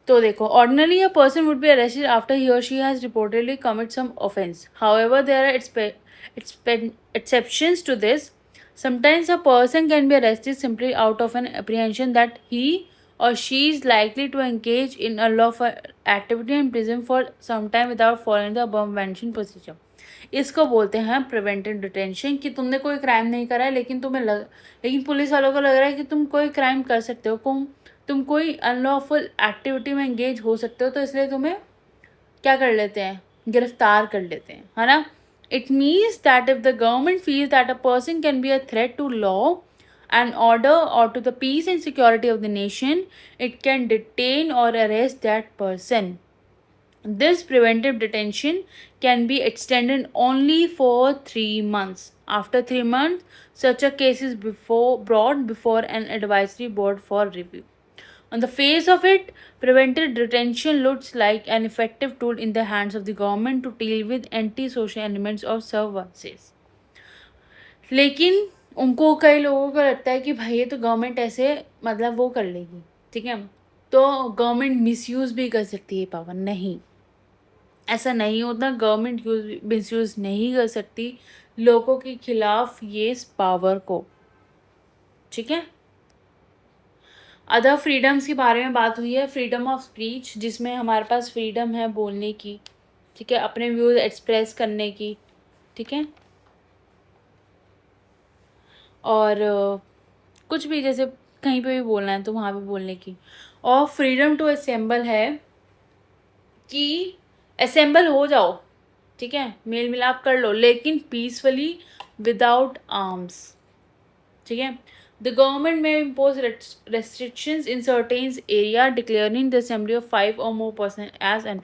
तो देखो, ordinarily a person would be arrested after he or she has reportedly commit some offence. However there are exceptions to this. Sometimes a person can be arrested simply out of an apprehension that he or she is likely to engage in a lawful activity in prison for some time without following the above mentioned procedure. इसको बोलते हैं preventive detention, कि तुमने कोई crime नहीं करा है लेकिन लेकिन पुलिस वालों को लग रहा है कि तुम कोई क्राइम कर सकते हो, तुम कोई अनलॉफुल एक्टिविटी में एंगेज हो सकते हो, तो इसलिए तुम्हें क्या कर लेते हैं? गिरफ्तार कर लेते हैं, है ना। It means that if the government feels that a person can be a threat to law and order or to the peace and security of the nation, it can detain or arrest that person. This preventive detention can be extended only for 3 months. After 3 months, such a case is brought before an advisory board for review. On the face of it, preventive detention looks like an effective tool in the hands of the government to deal with anti-social elements of subversives. लेकिन उनको, कई लोगों को लगता है कि भाई ये तो गवर्नमेंट ऐसे मतलब वो कर लेगी, ठीक है, तो गवर्नमेंट मिसयूज़ भी कर सकती है पावर। नहीं, ऐसा नहीं होता। गवर्नमेंट मिसयूज़ नहीं कर सकती लोगों के खिलाफ ये इस पावर को, ठीक है। अदर फ्रीडम्स के बारे में बात हुई है, फ्रीडम ऑफ स्पीच, जिसमें हमारे पास फ्रीडम है बोलने की, ठीक है, अपने व्यूज एक्सप्रेस करने की, ठीक है, और कुछ भी जैसे कहीं पे भी बोलना है तो वहाँ पे बोलने की। और फ्रीडम टू असेंबल है कि असेंबल हो जाओ, ठीक है, मेल मिलाप कर लो, लेकिन पीसफुली विदाउट आर्म्स, ठीक है। द गवर्नमेंट में impose restrictions in certain area declaring the assembly of 5 or more person as an,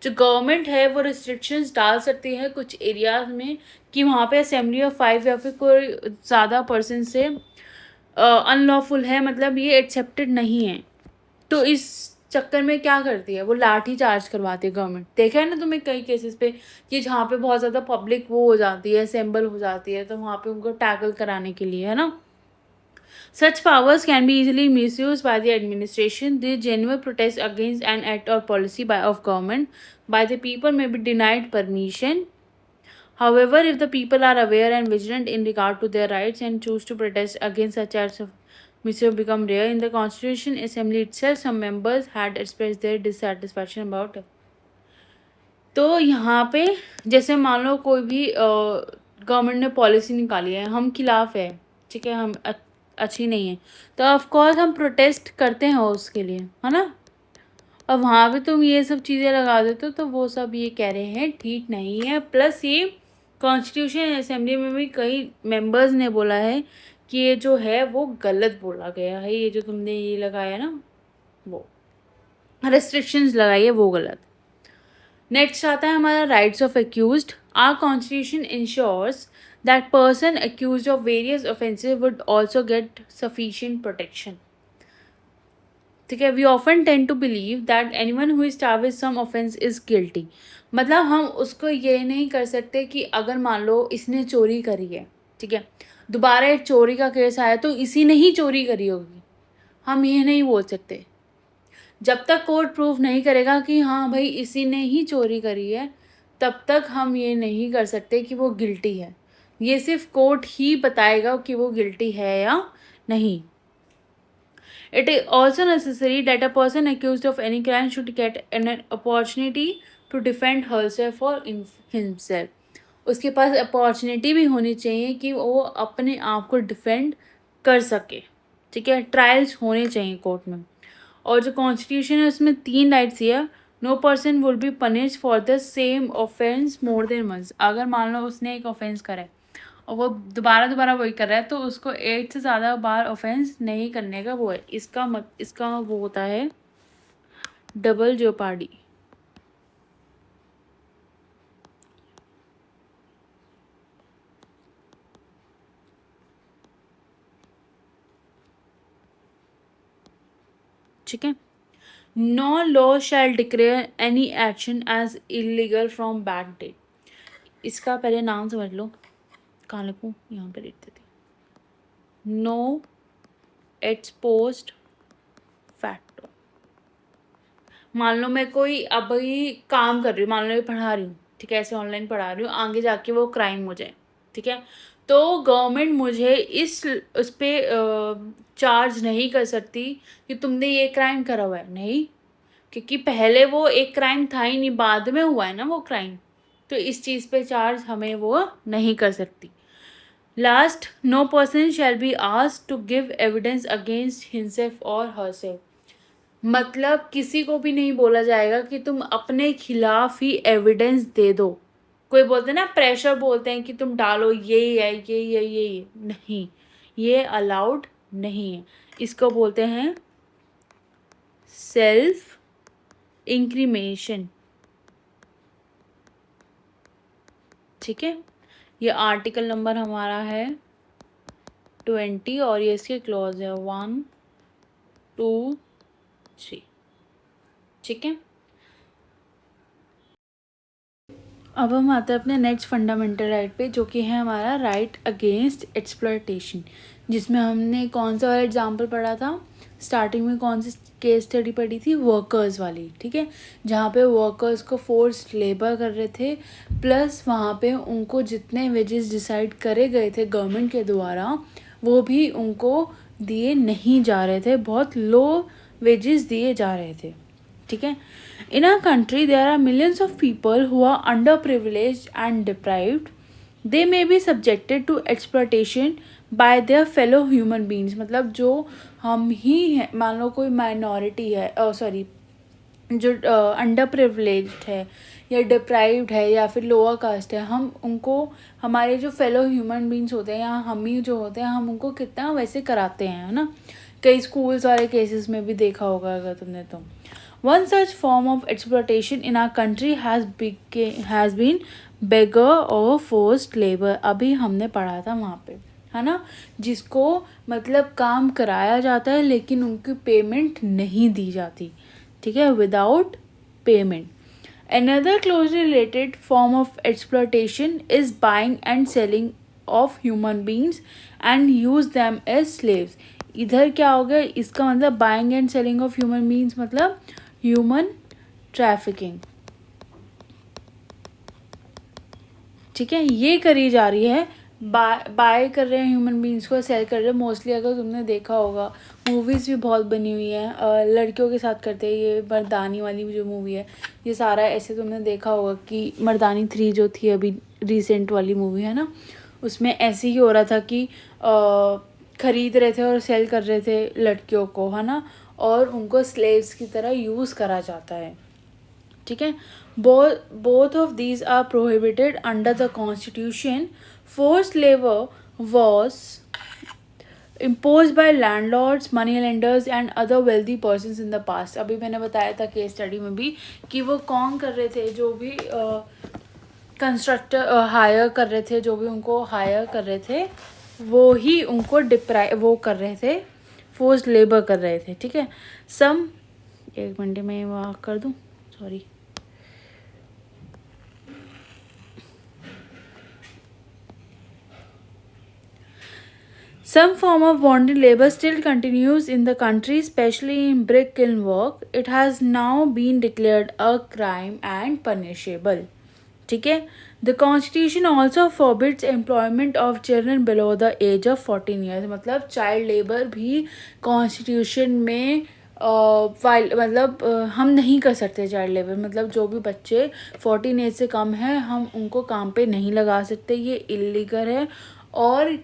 जो गवर्नमेंट है वो रिस्ट्रिक्शंस डाल सकती है कुछ एरियाज में कि वहाँ पे असेंबली ऑफ 5 या फिर कोई ज़्यादा पर्सन से अनलॉफुल है, मतलब ये एक्सेप्टेड नहीं है। तो इस चक्कर में क्या करती है, वो लाठी चार्ज करवाती है गवर्नमेंट। देखा है ना तुम्हें कई केसेस पे कि जहाँ पे बहुत ज़्यादा पब्लिक वो हो जाती है, असेंबल हो जाती है, तो वहाँ पे उनको टैकल कराने के लिए, है ना। Such powers can be easily misused by the administration. The genuine protest against an act or policy of government by the people may be denied permission. However, if the people are aware and vigilant in regard to their rights and choose to protest against such acts of misuse become rare. In the Constitution Assembly itself, some members had expressed their dissatisfaction about it. तो यहाँ पे जैसे मान लो कोई भी government ने policy निकाली है, हम खिलाफ है, ठीक है, हम अच्छी नहीं है, तो ऑफकोर्स हम प्रोटेस्ट करते हैं उसके लिए, है ना। और वहाँ पे तुम ये सब चीज़ें लगा देते हो तो वो सब ये कह रहे हैं ठीक नहीं है। प्लस ये कॉन्स्टिट्यूशन असेंबली में भी कई मेंबर्स ने बोला है कि ये जो है वो गलत बोला गया है, ये जो तुमने ये लगाया ना, वो रेस्ट्रिक्शंस लगाई है वो गलत। नेक्स्ट आता है हमारा rights of accused. Our constitution ensures that person accused of various offenses would also get sufficient protection. ठीक है, we often tend to believe that anyone who is charged with some offense is guilty. मतलब हम उसको ये नहीं कर सकते कि अगर मान लो इसने चोरी करी है, ठीक है, दोबारा एक चोरी का केस आया तो इसी ने ही चोरी करी होगी, हम ये नहीं बोल सकते। जब तक कोर्ट प्रूव नहीं करेगा कि हाँ भाई इसी ने ही चोरी करी है, तब तक हम ये नहीं कर सकते कि वो गिल्टी है। ये सिर्फ कोर्ट ही बताएगा कि वो गिल्टी है या नहीं। It is also necessary that a person accused of any crime should get an opportunity to defend herself or himself. उसके पास अपॉर्चुनिटी भी होनी चाहिए कि वो अपने आप को डिफेंड कर सके, ठीक है, ट्रायल्स होने चाहिए कोर्ट में। और जो कॉन्स्टिट्यूशन है उसमें 3 राइट्स है। No person will be punish for the same offence more than once. अगर मान लो उसने एक ऑफेंस करा है और वो दोबारा वही कर रहा है तो उसको 8 से ज़्यादा बार ऑफेंस नहीं करने का वो है। इसका वो होता है डबल जेओपार्डी। ठीक है। No law shall declare any action as illegal from back date. इसका पहले नाम समझ लो, कहाँ लिखूँ, यहाँ पे लिख देती। No exposed fact. मान लो मैं कोई अभी काम कर रही हूँ, मान लो मैं पढ़ा रही हूँ, ठीक है, ऐसे ऑनलाइन पढ़ा रही हूँ, आगे जाके वो क्राइम हो जाए, ठीक है, तो गवर्नमेंट मुझे उस पर चार्ज नहीं कर सकती कि तुमने ये क्राइम करा हुआ है, नहीं, क्योंकि पहले वो एक क्राइम था ही नहीं, बाद में हुआ है ना वो क्राइम, तो इस चीज़ पे चार्ज हमें वो नहीं कर सकती। Last, no person shall be asked to give evidence against himself और हरसेल्फ। मतलब किसी को भी नहीं बोला जाएगा कि तुम अपने खिलाफ ही एविडेंस दे दो। कोई बोलते हैं ना, प्रेशर बोलते हैं कि तुम डालो, यही है, ये नहीं, ये अलाउड नहीं है। इसको बोलते हैं सेल्फ इंक्रीमेशन, ठीक है। ये आर्टिकल नंबर हमारा है 20 और ये इसके क्लॉज है 1, 2, 3, ठीक है। अब हम आते हैं अपने नेक्स्ट फंडामेंटल राइट पे, जो कि है हमारा राइट अगेंस्ट एक्सप्लॉयटेशन, जिसमें हमने कौन सा वाला एग्जाम्पल पढ़ा था स्टार्टिंग में, कौन सी केस स्टडी पढ़ी थी, वर्कर्स वाली, ठीक है, जहाँ पे वर्कर्स को फोर्स्ड लेबर कर रहे थे, प्लस वहाँ पे उनको जितने वेजेस डिसाइड करे गए थे गवर्नमेंट के द्वारा वो भी उनको दिए नहीं जा रहे थे, बहुत लो वेजेस दिए जा रहे थे, ठीक है। In a country there are millions of people who are under privileged and deprived, they may be subjected to exploitation by their fellow human beings. मतलब जो हम ही हैं, मान लो कोई माइनॉरिटी है, सॉरी, जो अंडर प्रिविलेज्ड है या डिप्राइव्ड है या फिर लोअर कास्ट है, हम उनको, हमारे जो फेलो ह्यूमन बींग्स होते हैं या हम ही जो होते हैं, हम उनको कितना वैसे कराते हैं, है ना। कई स्कूल्स वाले केसेस में भी देखा होगा अगर तुमने तो। One such form of exploitation in our country has been beggar or forced labour. अभी हमने पढ़ा था वहाँ पे, है ना, जिसको मतलब काम कराया जाता है लेकिन उनकी पेमेंट नहीं दी जाती, ठीक है, without payment. Another closely related form of exploitation is buying and selling of human beings and use them as slaves. इधर क्या हो गया, इसका मतलब buying and selling of human beings मतलब human trafficking, ठीक है, ये करी जा रही है। बाय कर रहे हैं ह्यूमन बींग्स को, सेल कर रहे हैं। मोस्टली अगर तुमने देखा होगा, मूवीज़ भी बहुत बनी हुई हैं, लड़कियों के साथ करते हैं। ये मर्दानी वाली जो मूवी है, ये सारा ऐसे तुमने देखा होगा कि मर्दानी 3 जो थी अभी रिसेंट वाली मूवी है ना, उसमें ऐसे ही हो रहा था कि ख़रीद रहे थे और सेल कर रहे थे लड़कियों को, है ना, और उनको स्लेव्स की तरह यूज़ करा जाता है, ठीक है। both of these are prohibited under the constitution. Forced labor was imposed by landlords, money lenders and other wealthy persons in the past. अभी मैंने बताया था केस स्टडी में भी कि वो कौन कर रहे थे, जो भी कंस्ट्रक्टर हायर कर रहे थे, जो भी उनको हायर कर रहे थे, वो ही उनको वो कर रहे थे, फोर्स्ड लेबर कर रहे थे, ठीक है। एक मिनट में वहाँ कर दूँ, sorry. Some form of bonded labor still continues in the country, especially in brick kiln work. It has now been declared a crime and punishable. ठीक है। The Constitution also forbids employment of children below the age of 14 years. मतलब child labor भी Constitution में मतलब हम नहीं कर सकते चाइल्ड लेबर। मतलब जो भी बच्चे 14 एज से कम है, हम उनको काम पे नहीं लगा सकते, ये इलीगल है। और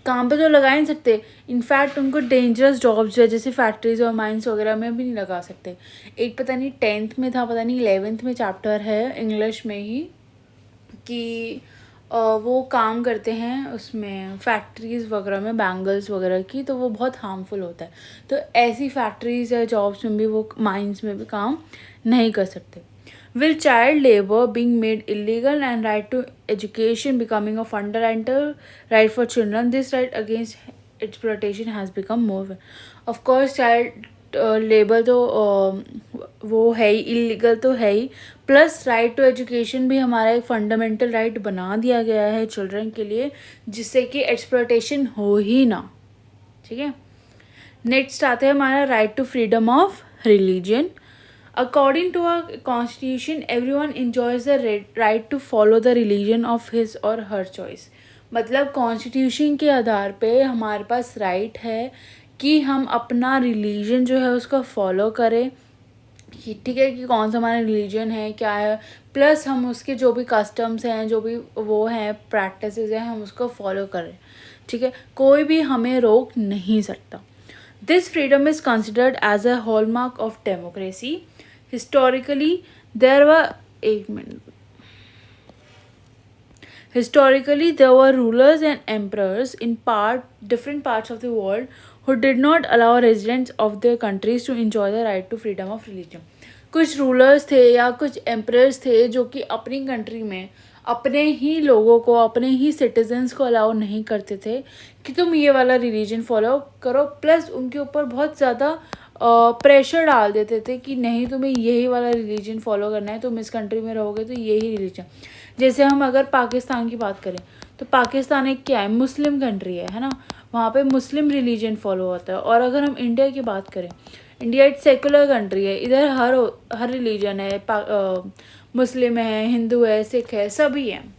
काम पे तो लगा नहीं सकते, इनफैक्ट उनको डेंजरस जॉब्स है जैसे फैक्ट्रीज और माइंस वगैरह में भी नहीं लगा सकते। एक पता नहीं 10th में था, पता नहीं 11th में चैप्टर है इंग्लिश में ही कि वो काम करते हैं उसमें फैक्ट्रीज़ वगैरह में, बैंगल्स वगैरह की, तो वो बहुत हार्मफुल होता है। तो ऐसी फैक्ट्रीज़ या जॉब्स में भी, वो माइंस में भी काम नहीं कर सकते। Will child labor being made illegal and right to education becoming a fundamental right for children? This right against exploitation has become more. Of course, child labour तो वो है ही, इलीगल तो है ही, प्लस राइट टू एजुकेशन भी हमारा एक fundamental right बना दिया गया है चिल्ड्रन के लिए, जिससे कि एक्सप्लॉयटेशन हो ही ना, ठीक है। नेक्स्ट आता है हमारा right to freedom of religion. According to our constitution, everyone enjoys the right to follow the religion of his or her choice. मतलब कॉन्स्टिट्यूशन के आधार पे हमारे पास राइट है कि हम अपना रिलीजन जो है उसका फॉलो करें, ठीक है, कि कौन सा हमारा रिलीजन है, क्या है, प्लस हम उसके जो भी कस्टम्स हैं, जो भी वो हैं, प्रैक्टिसेस हैं, हम उसको फॉलो करें, ठीक है। कोई भी हमें रोक नहीं सकता। This freedom is considered as a hallmark of democracy. Historically, there were rulers and emperors in different parts of the world who did not allow residents of their countries to enjoy the right to freedom of religion. कुछ rulers थे या कुछ emperors थे जो कि अपनी country में अपने ही लोगों को, अपने ही सिटीजन्स को अलाउ नहीं करते थे कि तुम ये वाला रिलीजन फॉलो करो, प्लस उनके ऊपर बहुत ज़्यादा प्रेशर डाल देते थे कि नहीं, तुम्हें यही वाला रिलीजन फॉलो करना है, तुम इस कंट्री में रहोगे तो यही रिलीजन। जैसे हम अगर पाकिस्तान की बात करें तो पाकिस्तान एक क्या है, मुस्लिम कंट्री है ना, वहाँ पे मुस्लिम रिलीजन फॉलो होता है। और अगर हम इंडिया की बात करें, इंडिया एक सेकुलर कंट्री है, इधर हर रिलीजन है, मुस्लिम है, हिंदू है, सिख है, सभी हैं,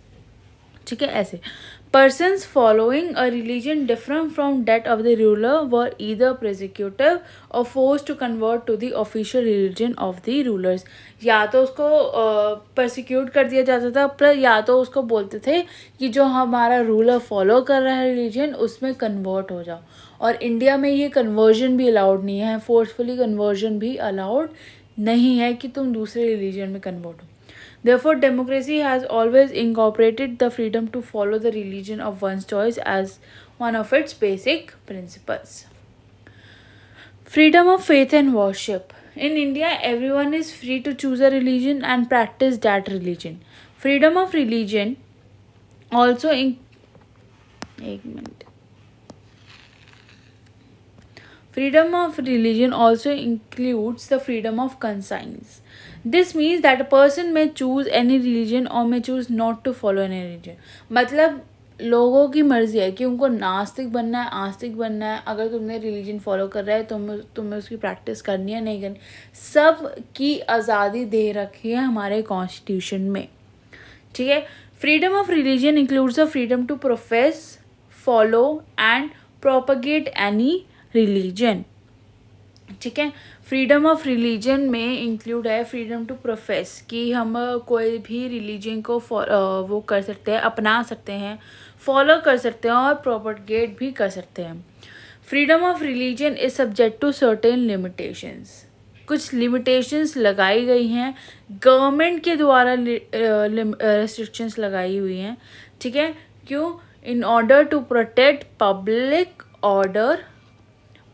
ठीक है। ऐसे Persons following a religion different from that of the ruler were either persecuted or forced to convert to the official religion of the rulers. या तो उसको persecute कर दिया जाता था, प्लस या तो उसको बोलते थे कि जो हमारा रूलर फॉलो कर रहा है रिलीजन उसमें कन्वर्ट हो जाओ. और इंडिया में ये कन्वर्जन भी अलाउड नहीं है, फोर्सफुली कन्वर्जन भी अलाउड नहीं है कि तुम दूसरे रिलीजन में कन्वर्ट हो. Therefore, democracy has always incorporated the freedom to follow the religion of one's choice as one of its basic principles. Freedom of faith and worship. In India, everyone is free to choose a religion and practice that religion. Freedom of religion also Freedom of religion also includes the freedom of conscience. This means that a person may choose any religion or may choose not to follow any religion. मतलब लोगों की मर्जी है कि उनको नास्तिक बनना है, आस्तिक बनना है. अगर तुमने रिलीजन फॉलो कर रहा है तो तुम्हें उसकी प्रैक्टिस करनी है, नहीं करनी, सब की आज़ादी दे रखी है हमारे कॉन्स्टिट्यूशन में. ठीक है. Freedom of religion includes the freedom to profess, follow and propagate any religion. ठीक है. फ्रीडम ऑफ रिलीजन में इंक्लूड है फ्रीडम टू प्रोफेस, कि हम कोई भी रिलीजन को वो कर सकते हैं, अपना सकते हैं, फॉलो कर सकते हैं और प्रोपगेट भी कर सकते हैं. Freedom of religion is subject to certain limitations. कुछ लिमिटेशंस लगाई गई हैं, गवर्नमेंट के द्वारा रेस्ट्रिक्शंस लगाई हुई हैं. ठीक है. क्यों? In order to protect public order,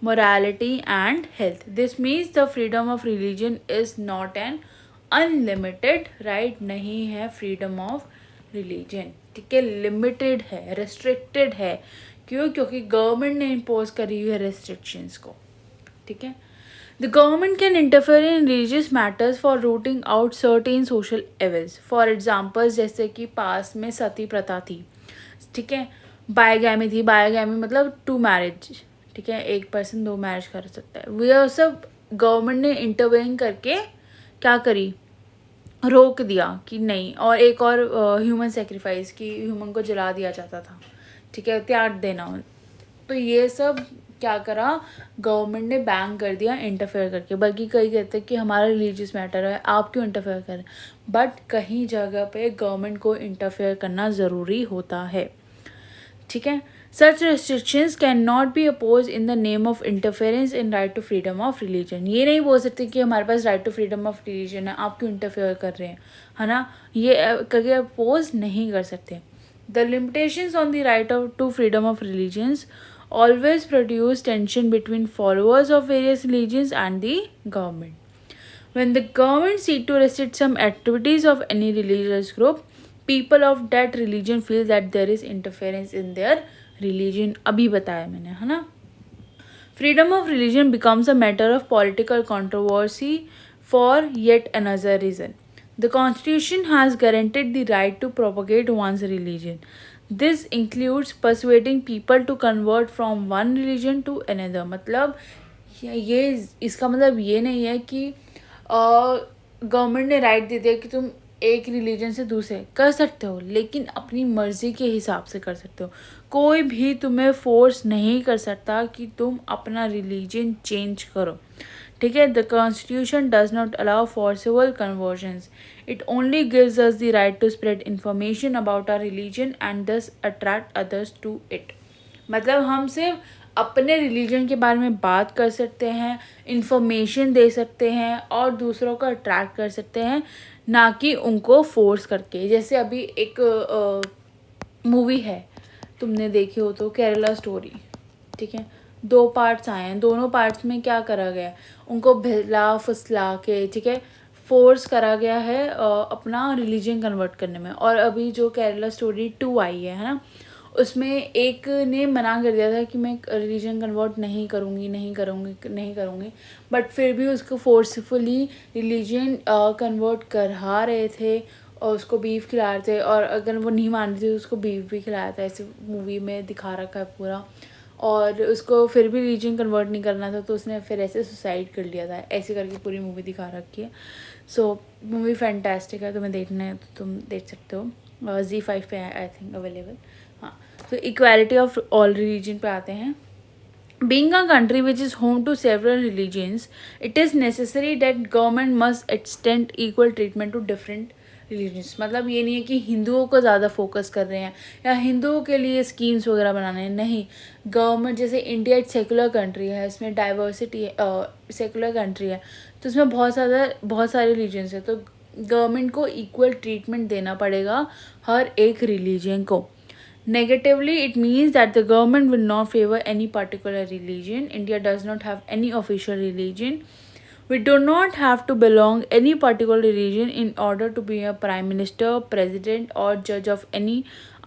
morality and health. This means the freedom of religion is not an unlimited right. नहीं है freedom of religion. ठीक है. लिमिटेड है, restricted है. क्यों? क्योंकि गवर्नमेंट ने इम्पोज करी हुई है restrictions को. ठीक है. The government can interfere in religious matters for rooting out certain social evils. For example, जैसे कि पास में सती प्रथा थी. ठीक है. बायोगैमी थी. बायोगैमी मतलब टू मैरिज. ठीक है. एक पर्सन दो मैरिज कर सकता है. वह सब गवर्नमेंट ने इंटरवेन करके क्या करी, रोक दिया कि नहीं. और एक और ह्यूमन सेक्रीफाइस, की ह्यूमन को जला दिया जाता था. ठीक है. त्याग देना. तो ये सब क्या करा, गवर्नमेंट ने बैन कर दिया इंटरफेयर करके. बल्कि कई कहते हैं कि हमारा रिलीजियस मैटर है, आप क्यों इंटरफेयर करें. बट कहीं जगह पे गवर्नमेंट को इंटरफेयर करना ज़रूरी होता है. ठीक है. Such restrictions cannot be opposed in the name of interference in right to freedom of religion. ये नहीं बोल सकते कि हमारे पास right to freedom of religion है, आप क्यों interfere कर रहे हैं, है ना. ये करके अपोज नहीं कर सकते. The limitations on the right to freedom of religions always produce tension between followers of various religions and the government. When the government seek to restrict some activities of any religious group, people of that religion feel that there is interference in their religion. अभी बताया मैंने, है ना. Freedom of religion becomes a matter of political controversy for yet another reason. The Constitution has guaranteed the right to propagate one's religion. This includes persuading people to convert from one religion to another. मतलब ये इसका मतलब ये नहीं है कि government ने right they दिया कि तुम एक रिलीजन से दूसरे कर सकते हो, लेकिन अपनी मर्ज़ी के हिसाब से कर सकते हो. कोई भी तुम्हें फोर्स नहीं कर सकता कि तुम अपना रिलीजन चेंज करो. ठीक है. The constitution does not allow forcible conversions. It only gives us the right to spread information about our religion and thus attract others to it. मतलब हम सिर्फ अपने रिलीजन के बारे में बात कर सकते हैं, इंफॉर्मेशन दे सकते हैं और दूसरों को अट्रैक्ट कर सकते हैं, ना कि उनको फोर्स करके. जैसे अभी एक मूवी है, तुमने देखी हो तो, केरला स्टोरी. ठीक है. 2 पार्ट्स आए हैं. दोनों पार्ट्स में क्या करा गया है, उनको भिला फुसला के, ठीक है, फोर्स करा गया है अपना रिलीजन कन्वर्ट करने में. और अभी जो केरला स्टोरी 2 आई है ना, उसमें एक ने मना कर दिया था कि मैं रिलीजन कन्वर्ट नहीं करूँगी. बट फिर भी उसको फोर्सफुली रिलीजन कन्वर्ट करा रहे थे और उसको बीफ खिला रहे थे. और अगर वो नहीं मान रही थी तो उसको बीफ भी खिलाया था. ऐसे मूवी में दिखा रखा है पूरा. और उसको फिर भी रिलीजन कन्वर्ट नहीं करना था तो उसने फिर ऐसे सुसाइड कर लिया था. ऐसे करके पूरी मूवी दिखा रखी है. सो मूवी फैंटास्टिक है. तुम्हें देखना है तो तुम देख सकते हो. Z5 पे आई थिंक अवेलेबल। हाँ, तो इक्वालिटी ऑफ ऑल रिलीजन पे आते हैं। Being a country which is home to several religions, it is necessary that government must extend equal treatment to different religions। मतलब ये नहीं है कि हिंदुओं को ज़्यादा फोकस कर रहे हैं या हिंदुओं के लिए स्कीम्स वगैरह बनाने हैं, नहीं। गवर्नमेंट, जैसे इंडिया एक सेकुलर कंट्री है, इसमें डाइवर्सिटी है, सेकुलर कंट्री है, तो इसमें बहुत सारे रिलीजन्स है, तो गवर्नमेंट को इक्वल ट्रीटमेंट देना पड़ेगा हर एक रिलीजन को। Negatively, it means that the government will not favor any particular religion. India does not have any official religion. We do not have to belong any particular religion in order to be a prime minister, president or judge of any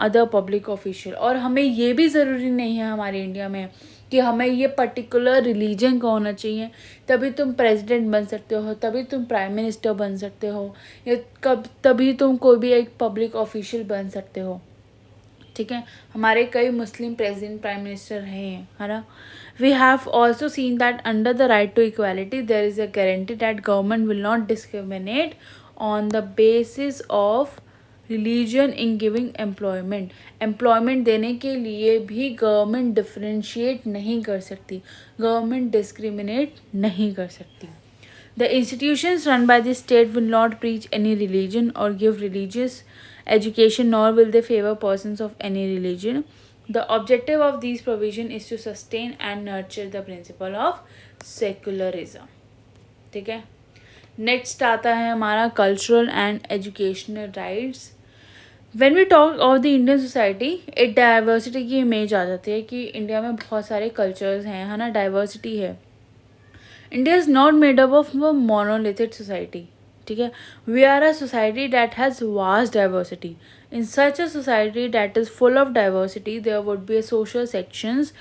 other public official। और हमें ये भी ज़रूरी नहीं है हमारे India में कि हमें ये पर्टिकुलर रिलीजन का होना चाहिए तभी तुम प्रेसिडेंट बन सकते हो, तभी तुम प्राइम मिनिस्टर बन सकते हो, या तभी तुम कोई भी एक पब्लिक ऑफिशियल बन सकते हो। ठीक है, हमारे कई मुस्लिम प्रेसिडेंट प्राइम मिनिस्टर हैं, है ना। We have also seen that under the right to equality there is a guarantee that government will not discriminate on the basis of religion in giving employment. Employment देने के लिए भी government differentiate नहीं कर सकती, गवर्नमेंट डिस्क्रिमिनेट नहीं कर सकती। The institutions run by the state will not preach any religion or give religious education, nor will they favor persons of any religion. The objective of these provision is to sustain and nurture the principle of secularism। ठीक है, next आता है हमारा cultural and educational rights. When we talk of the Indian society, एक diversity की image आ जाती है कि इंडिया में बहुत सारे कल्चर्स हैं, है ना, डाइवर्सिटी है। India is not made up of a monolithic society, ठीक है। We are a society that has vast diversity. In such a society that is full of diversity, there would be social sections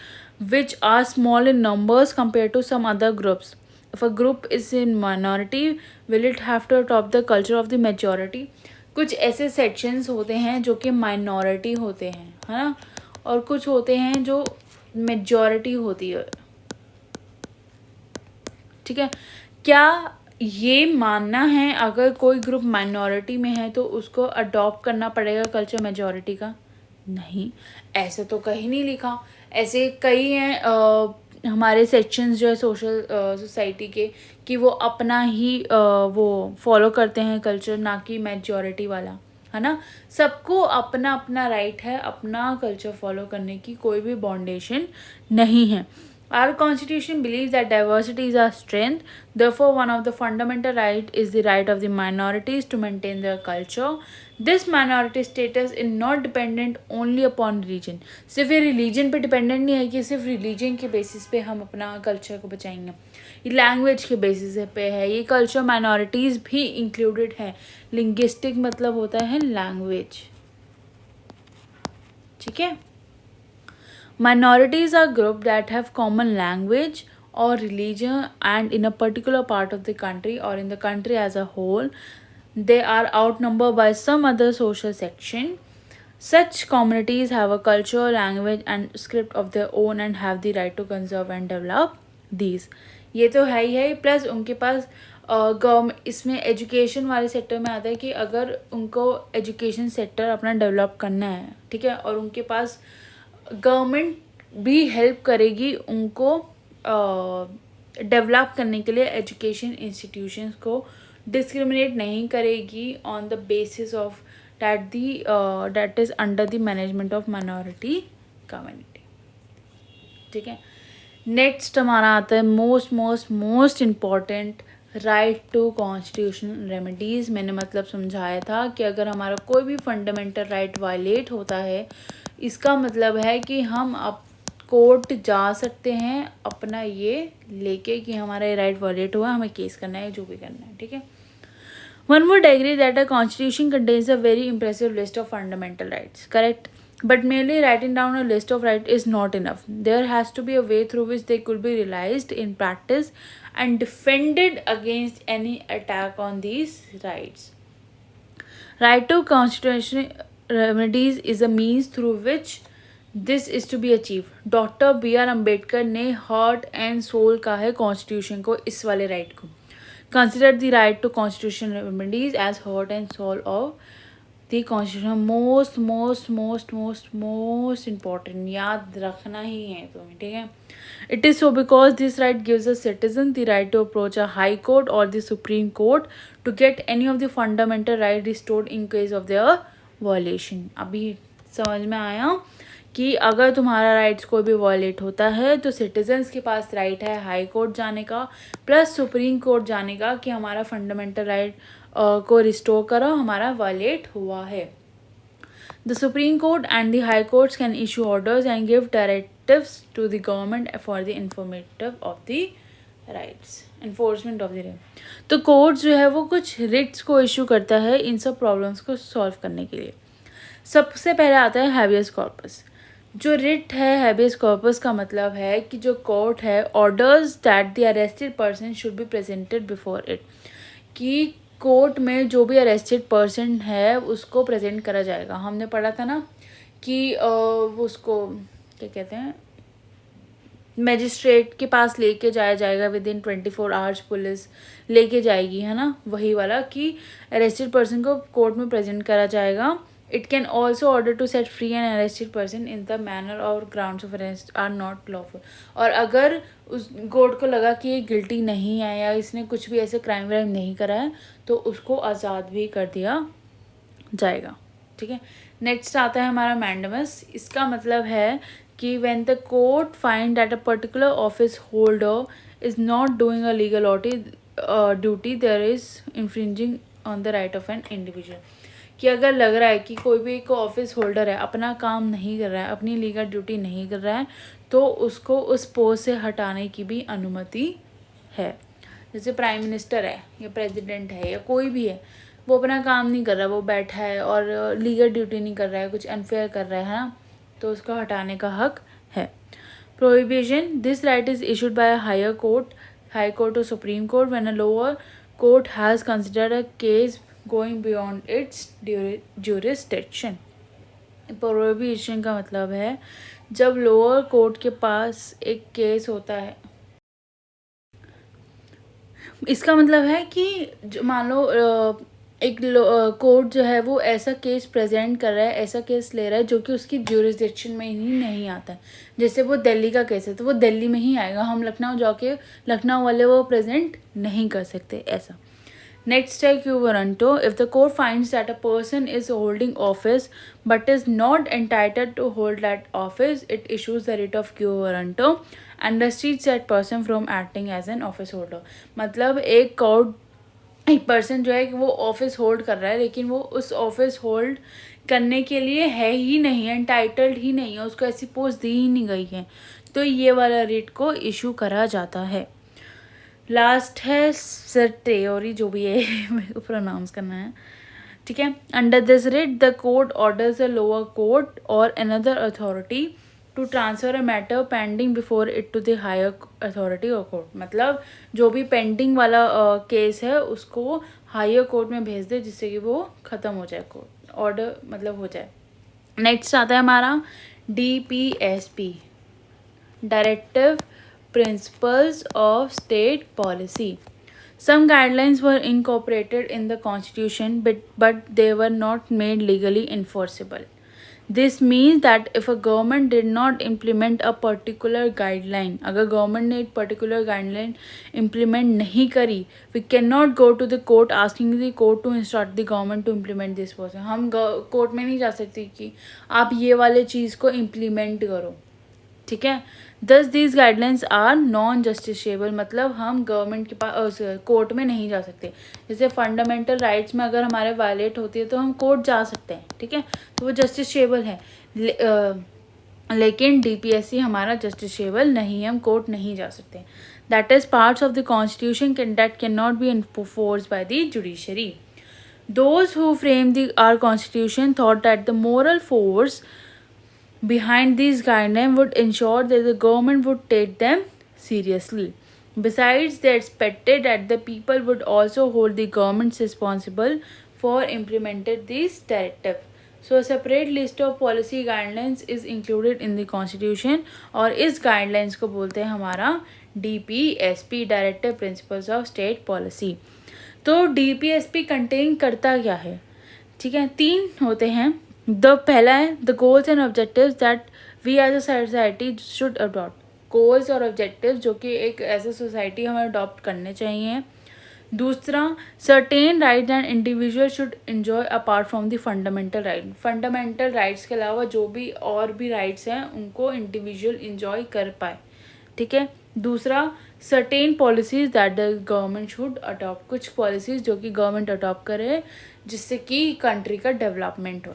which are small in numbers compared to some other groups. If a group is in minority, will it have to adopt the culture of the majority? कुछ ऐसे sections होते हैं जो कि minority होते हैं, है ना, और कुछ होते हैं जो majority होती है। ठीक है, क्या ये मानना है अगर कोई ग्रुप माइनॉरिटी में है तो उसको अडॉप्ट करना पड़ेगा कल्चर मेजॉरिटी का? नहीं, ऐसे तो कहीं नहीं लिखा। ऐसे कई हैं हमारे सेक्शंस जो है सोशल सोसाइटी के, कि वो अपना ही वो फॉलो करते हैं कल्चर, ना कि मेजॉरिटी वाला, है ना। सबको अपना अपना राइट है अपना कल्चर फॉलो करने की, कोई भी बाउंडेशन नहीं है। Our constitution believes that diversity is our strength. Therefore, one of the fundamental rights is the right of the minorities to maintain their culture. This minority status is not dependent only upon religion. सिर्फ ये religion पे dependent नहीं है कि सिर्फ religion के basis पे हम अपना culture को बचाएंगे। ये language के basis पे है, ये culture minorities भी included है। Linguistic मतलब होता है language, ठीक है। Minorities are groups that have common language or religion and in a particular part of the country or in the country as a whole, they are outnumbered by some other social section. Such communities have a culture, language and script of their own and have the right to conserve and develop these। ये तो है ही है, plus उनके पास government, इसमें education वाले sector में आता है कि अगर उनको एजुकेशन सेक्टर अपना डेवलप करना है, ठीक है, और उनके पास गवर्नमेंट भी हेल्प करेगी उनको डेवलप करने के लिए, एजुकेशन इंस्टीट्यूशंस को डिस्क्रिमिनेट नहीं करेगी on the basis of that is under the management of minority community. ठीक है, नेक्स्ट हमारा आता है most important, right to constitutional remedies. मैंने मतलब समझाया था कि अगर हमारा कोई भी फंडामेंटल राइट वायलेट होता है, इसका मतलब है कि हम अब कोर्ट जा सकते हैं अपना ये लेके कि हमारा ये राइट वायलेट हुआ, हमें केस करना है, जो भी करना है, ठीक है। One would agree that a constitution contains a very impressive list of fundamental rights, correct? But merely writing down a list of rights is not enough. There has to be a way through which they could be realized in practice and defended against any attack on these rights. Right to constitutional remedies is a means through which this is to be achieved. Doctor B.R. Ambedkar ने heart and soul कहा है constitution को, इस वाले right को। Consider the right to constitutional remedies as heart and soul of the constitution most most most most most important, याद रखना ही है तुम्हें, ठीक है. It is so because this right gives a citizen the right to approach a high court or the Supreme Court to get any of the fundamental right restored in case of their violation. अभी समझ में आया कि अगर तुम्हारा rights कोई भी violet होता है तो सिटीजन्स के पास राइट है हाई कोर्ट जाने का प्लस सुप्रीम कोर्ट जाने का कि हमारा फंडामेंटल राइट को रिस्टोर करो, हमारा वॉयलेट हुआ है. The Supreme Court and the High Courts can issue orders and give directives to the government for the informative of the rights, enforcement of the right. तो कोर्ट जो है वो कुछ रिट्स को इशू करता है इन सब प्रॉब्लम्स को सॉल्व करने के लिए. सबसे पहले आता है हैबियस कॉर्पस. जो रिट है हैबियस कॉर्पस का मतलब है कि जो कोर्ट है orders that the arrested person should be presented before it, कि कोर्ट में जो भी अरेस्टेड पर्सन है उसको प्रेजेंट करा जाएगा. हमने पढ़ा था ना कि वो उसको क्या कहते हैं, मैजिस्ट्रेट के पास लेके जाया जाएगा विद इन 24 आवर्स, पुलिस लेके जाएगी, है ना, वही वाला कि अरेस्टेड पर्सन को कोर्ट में प्रेजेंट करा जाएगा. It can also order to set free an arrested person in the manner or grounds of arrest are not lawful. और अगर उस कोर्ट को लगा कि ये गिल्टी नहीं है या इसने कुछ भी ऐसे क्राइम व्राइम नहीं करा है तो उसको आज़ाद भी कर दिया जाएगा, ठीक है. नेक्स्ट आता है हमारा मैंडमस. इसका मतलब है कि when the court find that a particular office holder is not doing a legal duty there is infringing on the right of an individual, कि अगर लग रहा है कि कोई भी एक ऑफिस होल्डर है अपना काम नहीं कर रहा है, अपनी लीगल ड्यूटी नहीं कर रहा है, तो उसको उस पोस्ट से हटाने की भी अनुमति है. जैसे प्राइम मिनिस्टर है या प्रेसिडेंट है या कोई भी है, वो अपना काम नहीं कर रहा, वो बैठा है और लीगल ड्यूटी नहीं कर रहा है, कुछ अनफेयर कर रहा है ना, तो उसको हटाने का हक है. Prohibition. This right is issued by a higher court, high court or supreme court when a lower court has considered a case going beyond its jurisdiction. Prohibition का मतलब है जब लोअर कोर्ट के पास एक केस होता है, इसका मतलब है कि मान लो एक कोर्ट जो है वो ऐसा केस प्रेजेंट कर रहा है, ऐसा केस ले रहा है जो कि उसकी ज्यूरिसडिक्शन में ही नहीं आता है. जैसे वो दिल्ली का केस है तो वो दिल्ली में ही आएगा, हम लखनऊ जाके लखनऊ वाले वो प्रेजेंट नहीं कर सकते, ऐसा. Next है quo warranto. If the court finds that a person is holding office but is not entitled to hold that office, it issues the writ of quo warranto and restricts that person from acting as an office holder. मतलब एक court एक person जो है कि वो office hold कर रहा है लेकिन वो उस ऑफिस होल्ड करने के लिए है ही नहीं, एंटाइटल्ड ही नहीं है, उसको ऐसी पोस्ट दी ही नहीं गई है, तो ये वाला रिट को इशू करा जाता है. लास्ट है सर्टेओरी, जो भी है मेरे को प्रोनाउंस करना है, ठीक है. Under this writ the court orders a lower court or another authority to transfer a matter pending before it to the higher authority or court. मतलब जो भी पेंडिंग वाला केस है उसको हायर कोर्ट में भेज दे जिससे कि वो ख़त्म हो जाए, कोर्ट ऑर्डर मतलब हो जाए. नेक्स्ट आता है हमारा DPSP, directive Principles of State Policy. Some guidelines were incorporated in the Constitution, but they were not made legally enforceable. This means that if a government did not implement a particular guideline, अगर government ने एक particular guideline implement नहीं करी, we cannot go to the court asking the court to instruct the government to implement this policy. हम court में नहीं जा सकते कि आप ये वाले चीज़ को implement करो, ठीक है. Thus these guidelines are non justiciable, मतलब हम गवर्नमेंट के पास कोर्ट में नहीं जा सकते. जैसे फंडामेंटल राइट्स में अगर हमारे वायलेट होती है तो हम कोर्ट जा सकते हैं, ठीक है, तो वो जस्टिसेबल है. लेकिन DPSC हमारा जस्टिसेबल नहीं है, हम कोर्ट नहीं जा सकते. That is parts of the constitution that can not be enforced by the judiciary. Those who frame the our constitution thought that the moral force behind these guidelines would ensure that the government would take them seriously. Besides, they expected that the people would also hold the governments responsible for implementing these directives. So, a separate list of policy guidelines is included in the constitution और इस guidelines को बोलते हैं हमारा DPSP, Directive Principles of State Policy. तो DPSP contain करता क्या है? ठीक है, 3 होते हैं। पहला है the goals and objectives that we as a society should adopt. Goals और ऑब्जेक्टिव्स जो कि एक ऐसे सोसाइटी हमें अडॉप्ट करने चाहिए। दूसरा, certain right and individual should enjoy apart from the fundamental right. Fundamental rights के अलावा जो भी और भी राइट्स हैं उनको इंडिविजुअल इंजॉय कर पाए। ठीक है। दूसरा, certain policies that the government should adopt. कुछ पॉलिसीज जो कि गवर्नमेंट अडॉप्ट करे जिससे कि कंट्री का डेवलपमेंट हो।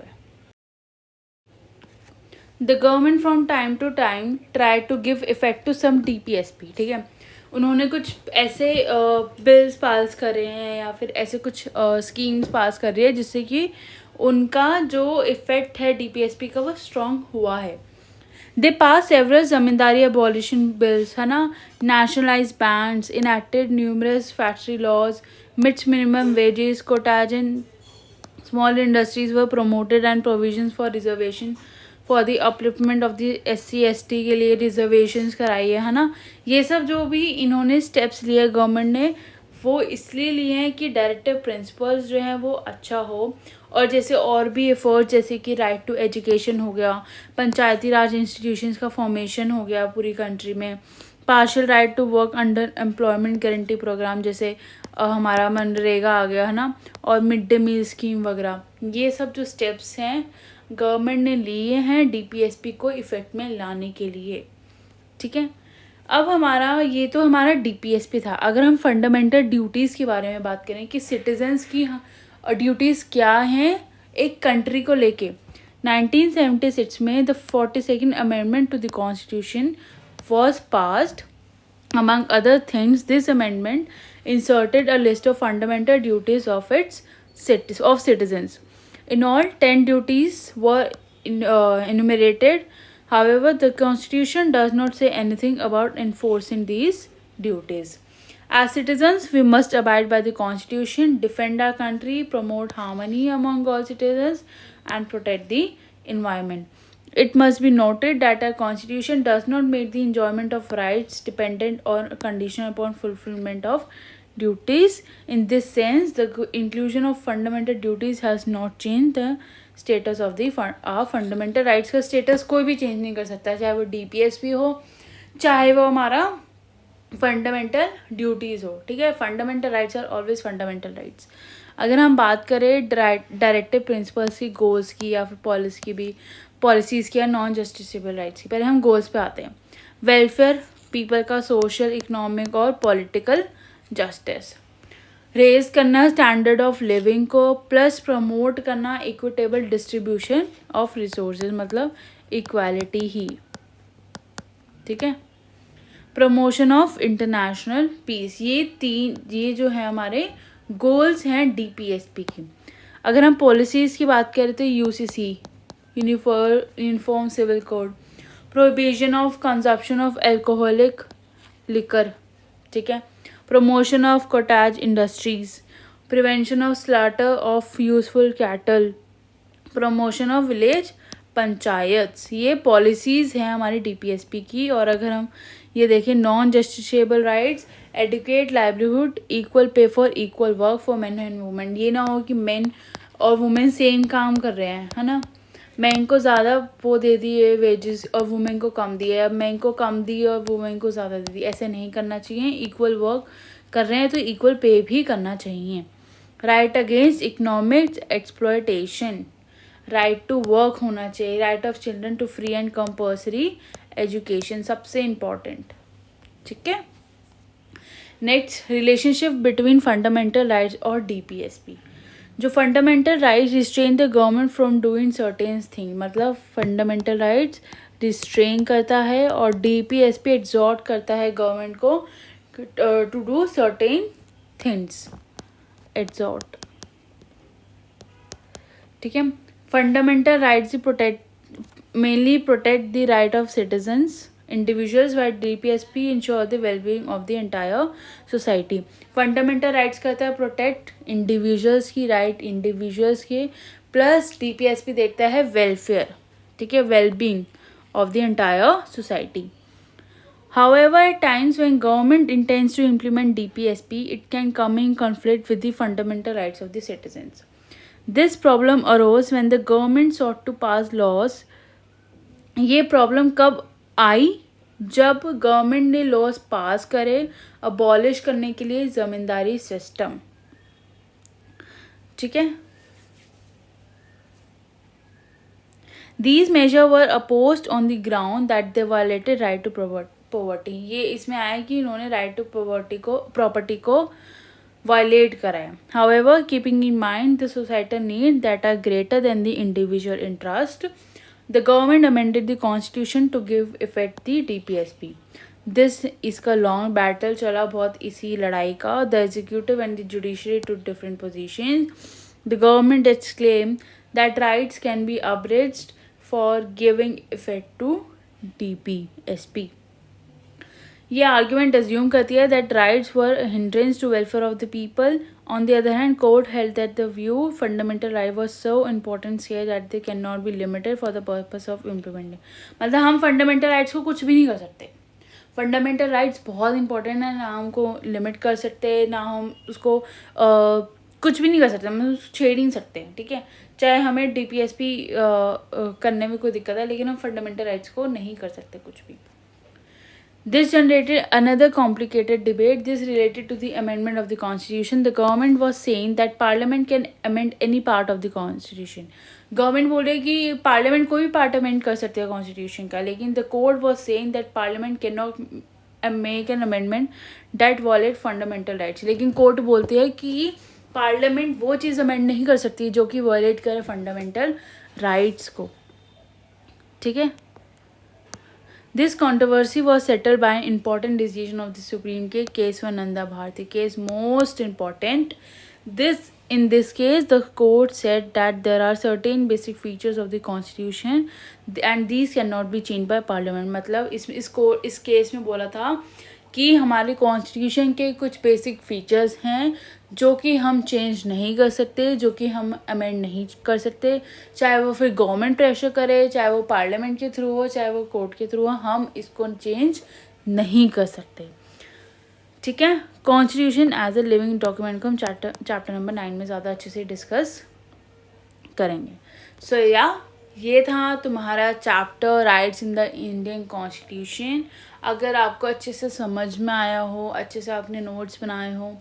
The government from time to time try to give effect to some DPSP। ठीक है, उन्होंने कुछ ऐसे बिल्स पास करे हैं या फिर ऐसे कुछ स्कीम्स पास कर रही है जिससे कि उनका जो इफेक्ट है DPSP का वो स्ट्रॉन्ग हुआ है। They pass several zamindari abolition bills, है ना, nationalise banks, enacted numerous factory laws, मिट्स minimum wages, cottage and small industries were promoted and provisions for reservation for the upliftment of the SC ST के लिए reservations कराई है ना। ये सब जो भी इन्होंने स्टेप्स लिए गवर्नमेंट ने वो इसलिए लिए हैं कि डायरेक्टिव प्रिंसिपल्स जो हैं वो अच्छा हो। और जैसे और भी एफर्ट जैसे कि राइट टू एजुकेशन हो गया, पंचायती राज इंस्टीट्यूशंस का फॉर्मेशन हो गया पूरी कंट्री में, partial right to work under employment guarantee programme जैसे हमारा मनरेगा आ गया है ना, और मिड डे मील स्कीम वगैरह, ये सब जो स्टेप्स हैं गवर्नमेंट ने लिए हैं DPSP को इफेक्ट में लाने के लिए। ठीक है, अब हमारा ये तो हमारा DPSP था। अगर हम फंडामेंटल ड्यूटीज़ के बारे में बात करें कि सिटीजन्स की ड्यूटीज़ क्या हैं एक कंट्री को लेके, 1976 में the 42nd amendment to the constitution was passed. Among other things, this amendment inserted a list of fundamental duties of citizens. In all, 10 duties were enumerated. However, the Constitution does not say anything about enforcing these duties. As citizens, we must abide by the Constitution, defend our country, promote harmony among all citizens, and protect the environment. It must be noted that our Constitution does not make the enjoyment of rights dependent or conditional upon fulfillment of duties. In this sense, the inclusion of fundamental duties has not changed the status of the fundamental rights। का status कोई भी change नहीं कर सकता, चाहे वो DPSP हो चाहे वो हमारा फंडामेंटल ड्यूटीज़ हो। ठीक है, fundamental rights are always fundamental rights. अगर हम बात करें डायरेक्टिव प्रिंसिपल्स की, गोल्स की या फिर पॉलिसीज़ की या नॉन जस्टिसेबल राइट्स की, पहले हम गोल्स पे आते हैं। वेलफेयर पीपल का, सोशल, इकोनॉमिक और पॉलिटिकल जस्टिस, रेज करना स्टैंडर्ड ऑफ लिविंग को, प्लस प्रमोट करना इक्विटेबल डिस्ट्रीब्यूशन ऑफ रिसोर्सेज, मतलब इक्वालिटी ही। ठीक है, प्रमोशन ऑफ इंटरनेशनल पीस, ये जो है हमारे गोल्स हैं DPSP की। अगर हम पॉलिसीज़ की बात करें तो UCC, uniform civil code, prohibition of consumption of alcoholic liquor, ठीक है, promotion of cottage industries, prevention of slaughter of useful cattle, promotion of village panchayats, ये पॉलिसीज़ हैं हमारी DPSP की। और अगर हम ये देखें, non justiciable rights, educate, livelihood, equal pay for equal work for men and women. ये ना हो कि मेन और वुमेन सेम काम कर रहे हैं, है ना, मैन को ज़्यादा वो दे दिए वेजेस और वुमेन को कम दिए, अब मैन को कम दिए और वुमेन को ज़्यादा दे दिए, ऐसे नहीं करना चाहिए। इक्वल वर्क कर रहे हैं तो इक्वल पे भी करना चाहिए। Right against economic exploitation, right to work होना चाहिए। Right of children to free and compulsory education, सबसे इम्पॉर्टेंट। ठीक है, next, relationship between fundamental rights और DPSP। जो fundamental rights restrain the government from doing certain thing, मतलब fundamental rights restrain करता है और DPSP एग्जॉर्ट करता है गवर्नमेंट को to do certain things, exhort. ठीक है, fundamental rights mainly protect the right of citizens, individuals, while DPSP ensure the well-being of the entire society। Fundamental rights कहता है प्रोटेक्ट इंडिविजुअल्स की, राइट इंडिविजुअल्स के, plus DPSP देखता है welfare, ठीक है, wellbeing of the entire society। However, at times when government intends to implement DPSP, it can come in conflict with the fundamental rights of the citizens। This problem arose when the government sought to pass laws. ये problem कब आई? जब government ने laws पास करे abolish करने के लिए ज़मींदारी system. ठीक है, These measures were opposed on the ground that they violated right to property। ये इसमें आया कि इन्होंने right to property को violate करा है। However, keeping in mind the societal needs that are greater than the individual interest, the government amended the constitution to give effect the DPSP। This इसका long battle चला बहुत इसी लड़ाई का। The executive and the judiciary took different positions। The government exclaimed that rights can be abridged for giving effect to DPSP। ये argument assume करती है that rights were hindrance to welfare of the people. On the other hand court held that the view fundamental right was so important here that they can not be limited for the purpose of implementing. मतलब हम fundamental rights को कुछ भी नहीं कर सकते। Fundamental rights बहुत important है, ना हमको लिमिट कर सकते, ना हम उसको कुछ भी नहीं कर सकते, हम उसको छेड़ ही नहीं सकते। ठीक है, चाहे हमें DPSP करने में कोई दिक्कत है, लेकिन हम फंडामेंटल राइट्स को नहीं कर सकते कुछ भी। This generated another complicated debate. This related to the amendment of the constitution. The government was saying that parliament can amend any part of the constitution। Government बोल रही है कि पार्लियामेंट कोई भी पार्ट अमेंड कर सकते हैं कॉन्स्टिट्यूशन का, लेकिन the court was saying that parliament can not make an amendment that wallet fundamental rights. लेकिन कोर्ट बोलती है कि पार्लियामेंट वो चीज़ अमेंड नहीं कर सकती जो कि वॉलेट करे फंडामेंटल राइट्स को। ठीक है, This controversy was settled by an important decision of the Supreme Court, case for Nanda Bharati case, most important. In this case, the court said that there are certain basic features of the constitution and these cannot be changed by parliament। मतलब इस case में बोला था कि हमारे constitution के कुछ basic features हैं जो कि हम चेंज नहीं कर सकते, जो कि हम अमेंड नहीं कर सकते, चाहे वो फिर गवर्नमेंट प्रेशर करे, चाहे वो पार्लियामेंट के थ्रू हो, चाहे वो कोर्ट के थ्रू हो, हम इसको चेंज नहीं कर सकते। ठीक है, constitution as a living document को हम चैप्टर नंबर 9 में ज़्यादा अच्छे से डिस्कस करेंगे। सो ये था तुम्हारा chapter rights in the Indian constitution. अगर आपको अच्छे से समझ में आया हो, अच्छे से आपने नोट्स बनाए हो,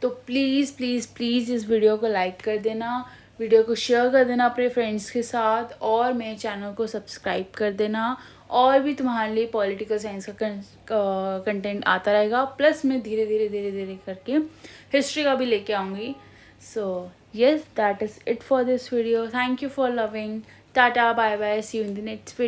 तो प्लीज़ प्लीज़ प्लीज़ इस वीडियो को लाइक कर देना, वीडियो को शेयर कर देना अपने फ्रेंड्स के साथ, और मेरे चैनल को सब्सक्राइब कर देना। और भी तुम्हारे लिए पॉलिटिकल साइंस का कंटेंट आता रहेगा, प्लस मैं धीरे धीरे करके हिस्ट्री का भी लेके आऊँगी। सो yes, that is it for this video. Thank you for loving. Tata, bye bye, see you in the next video.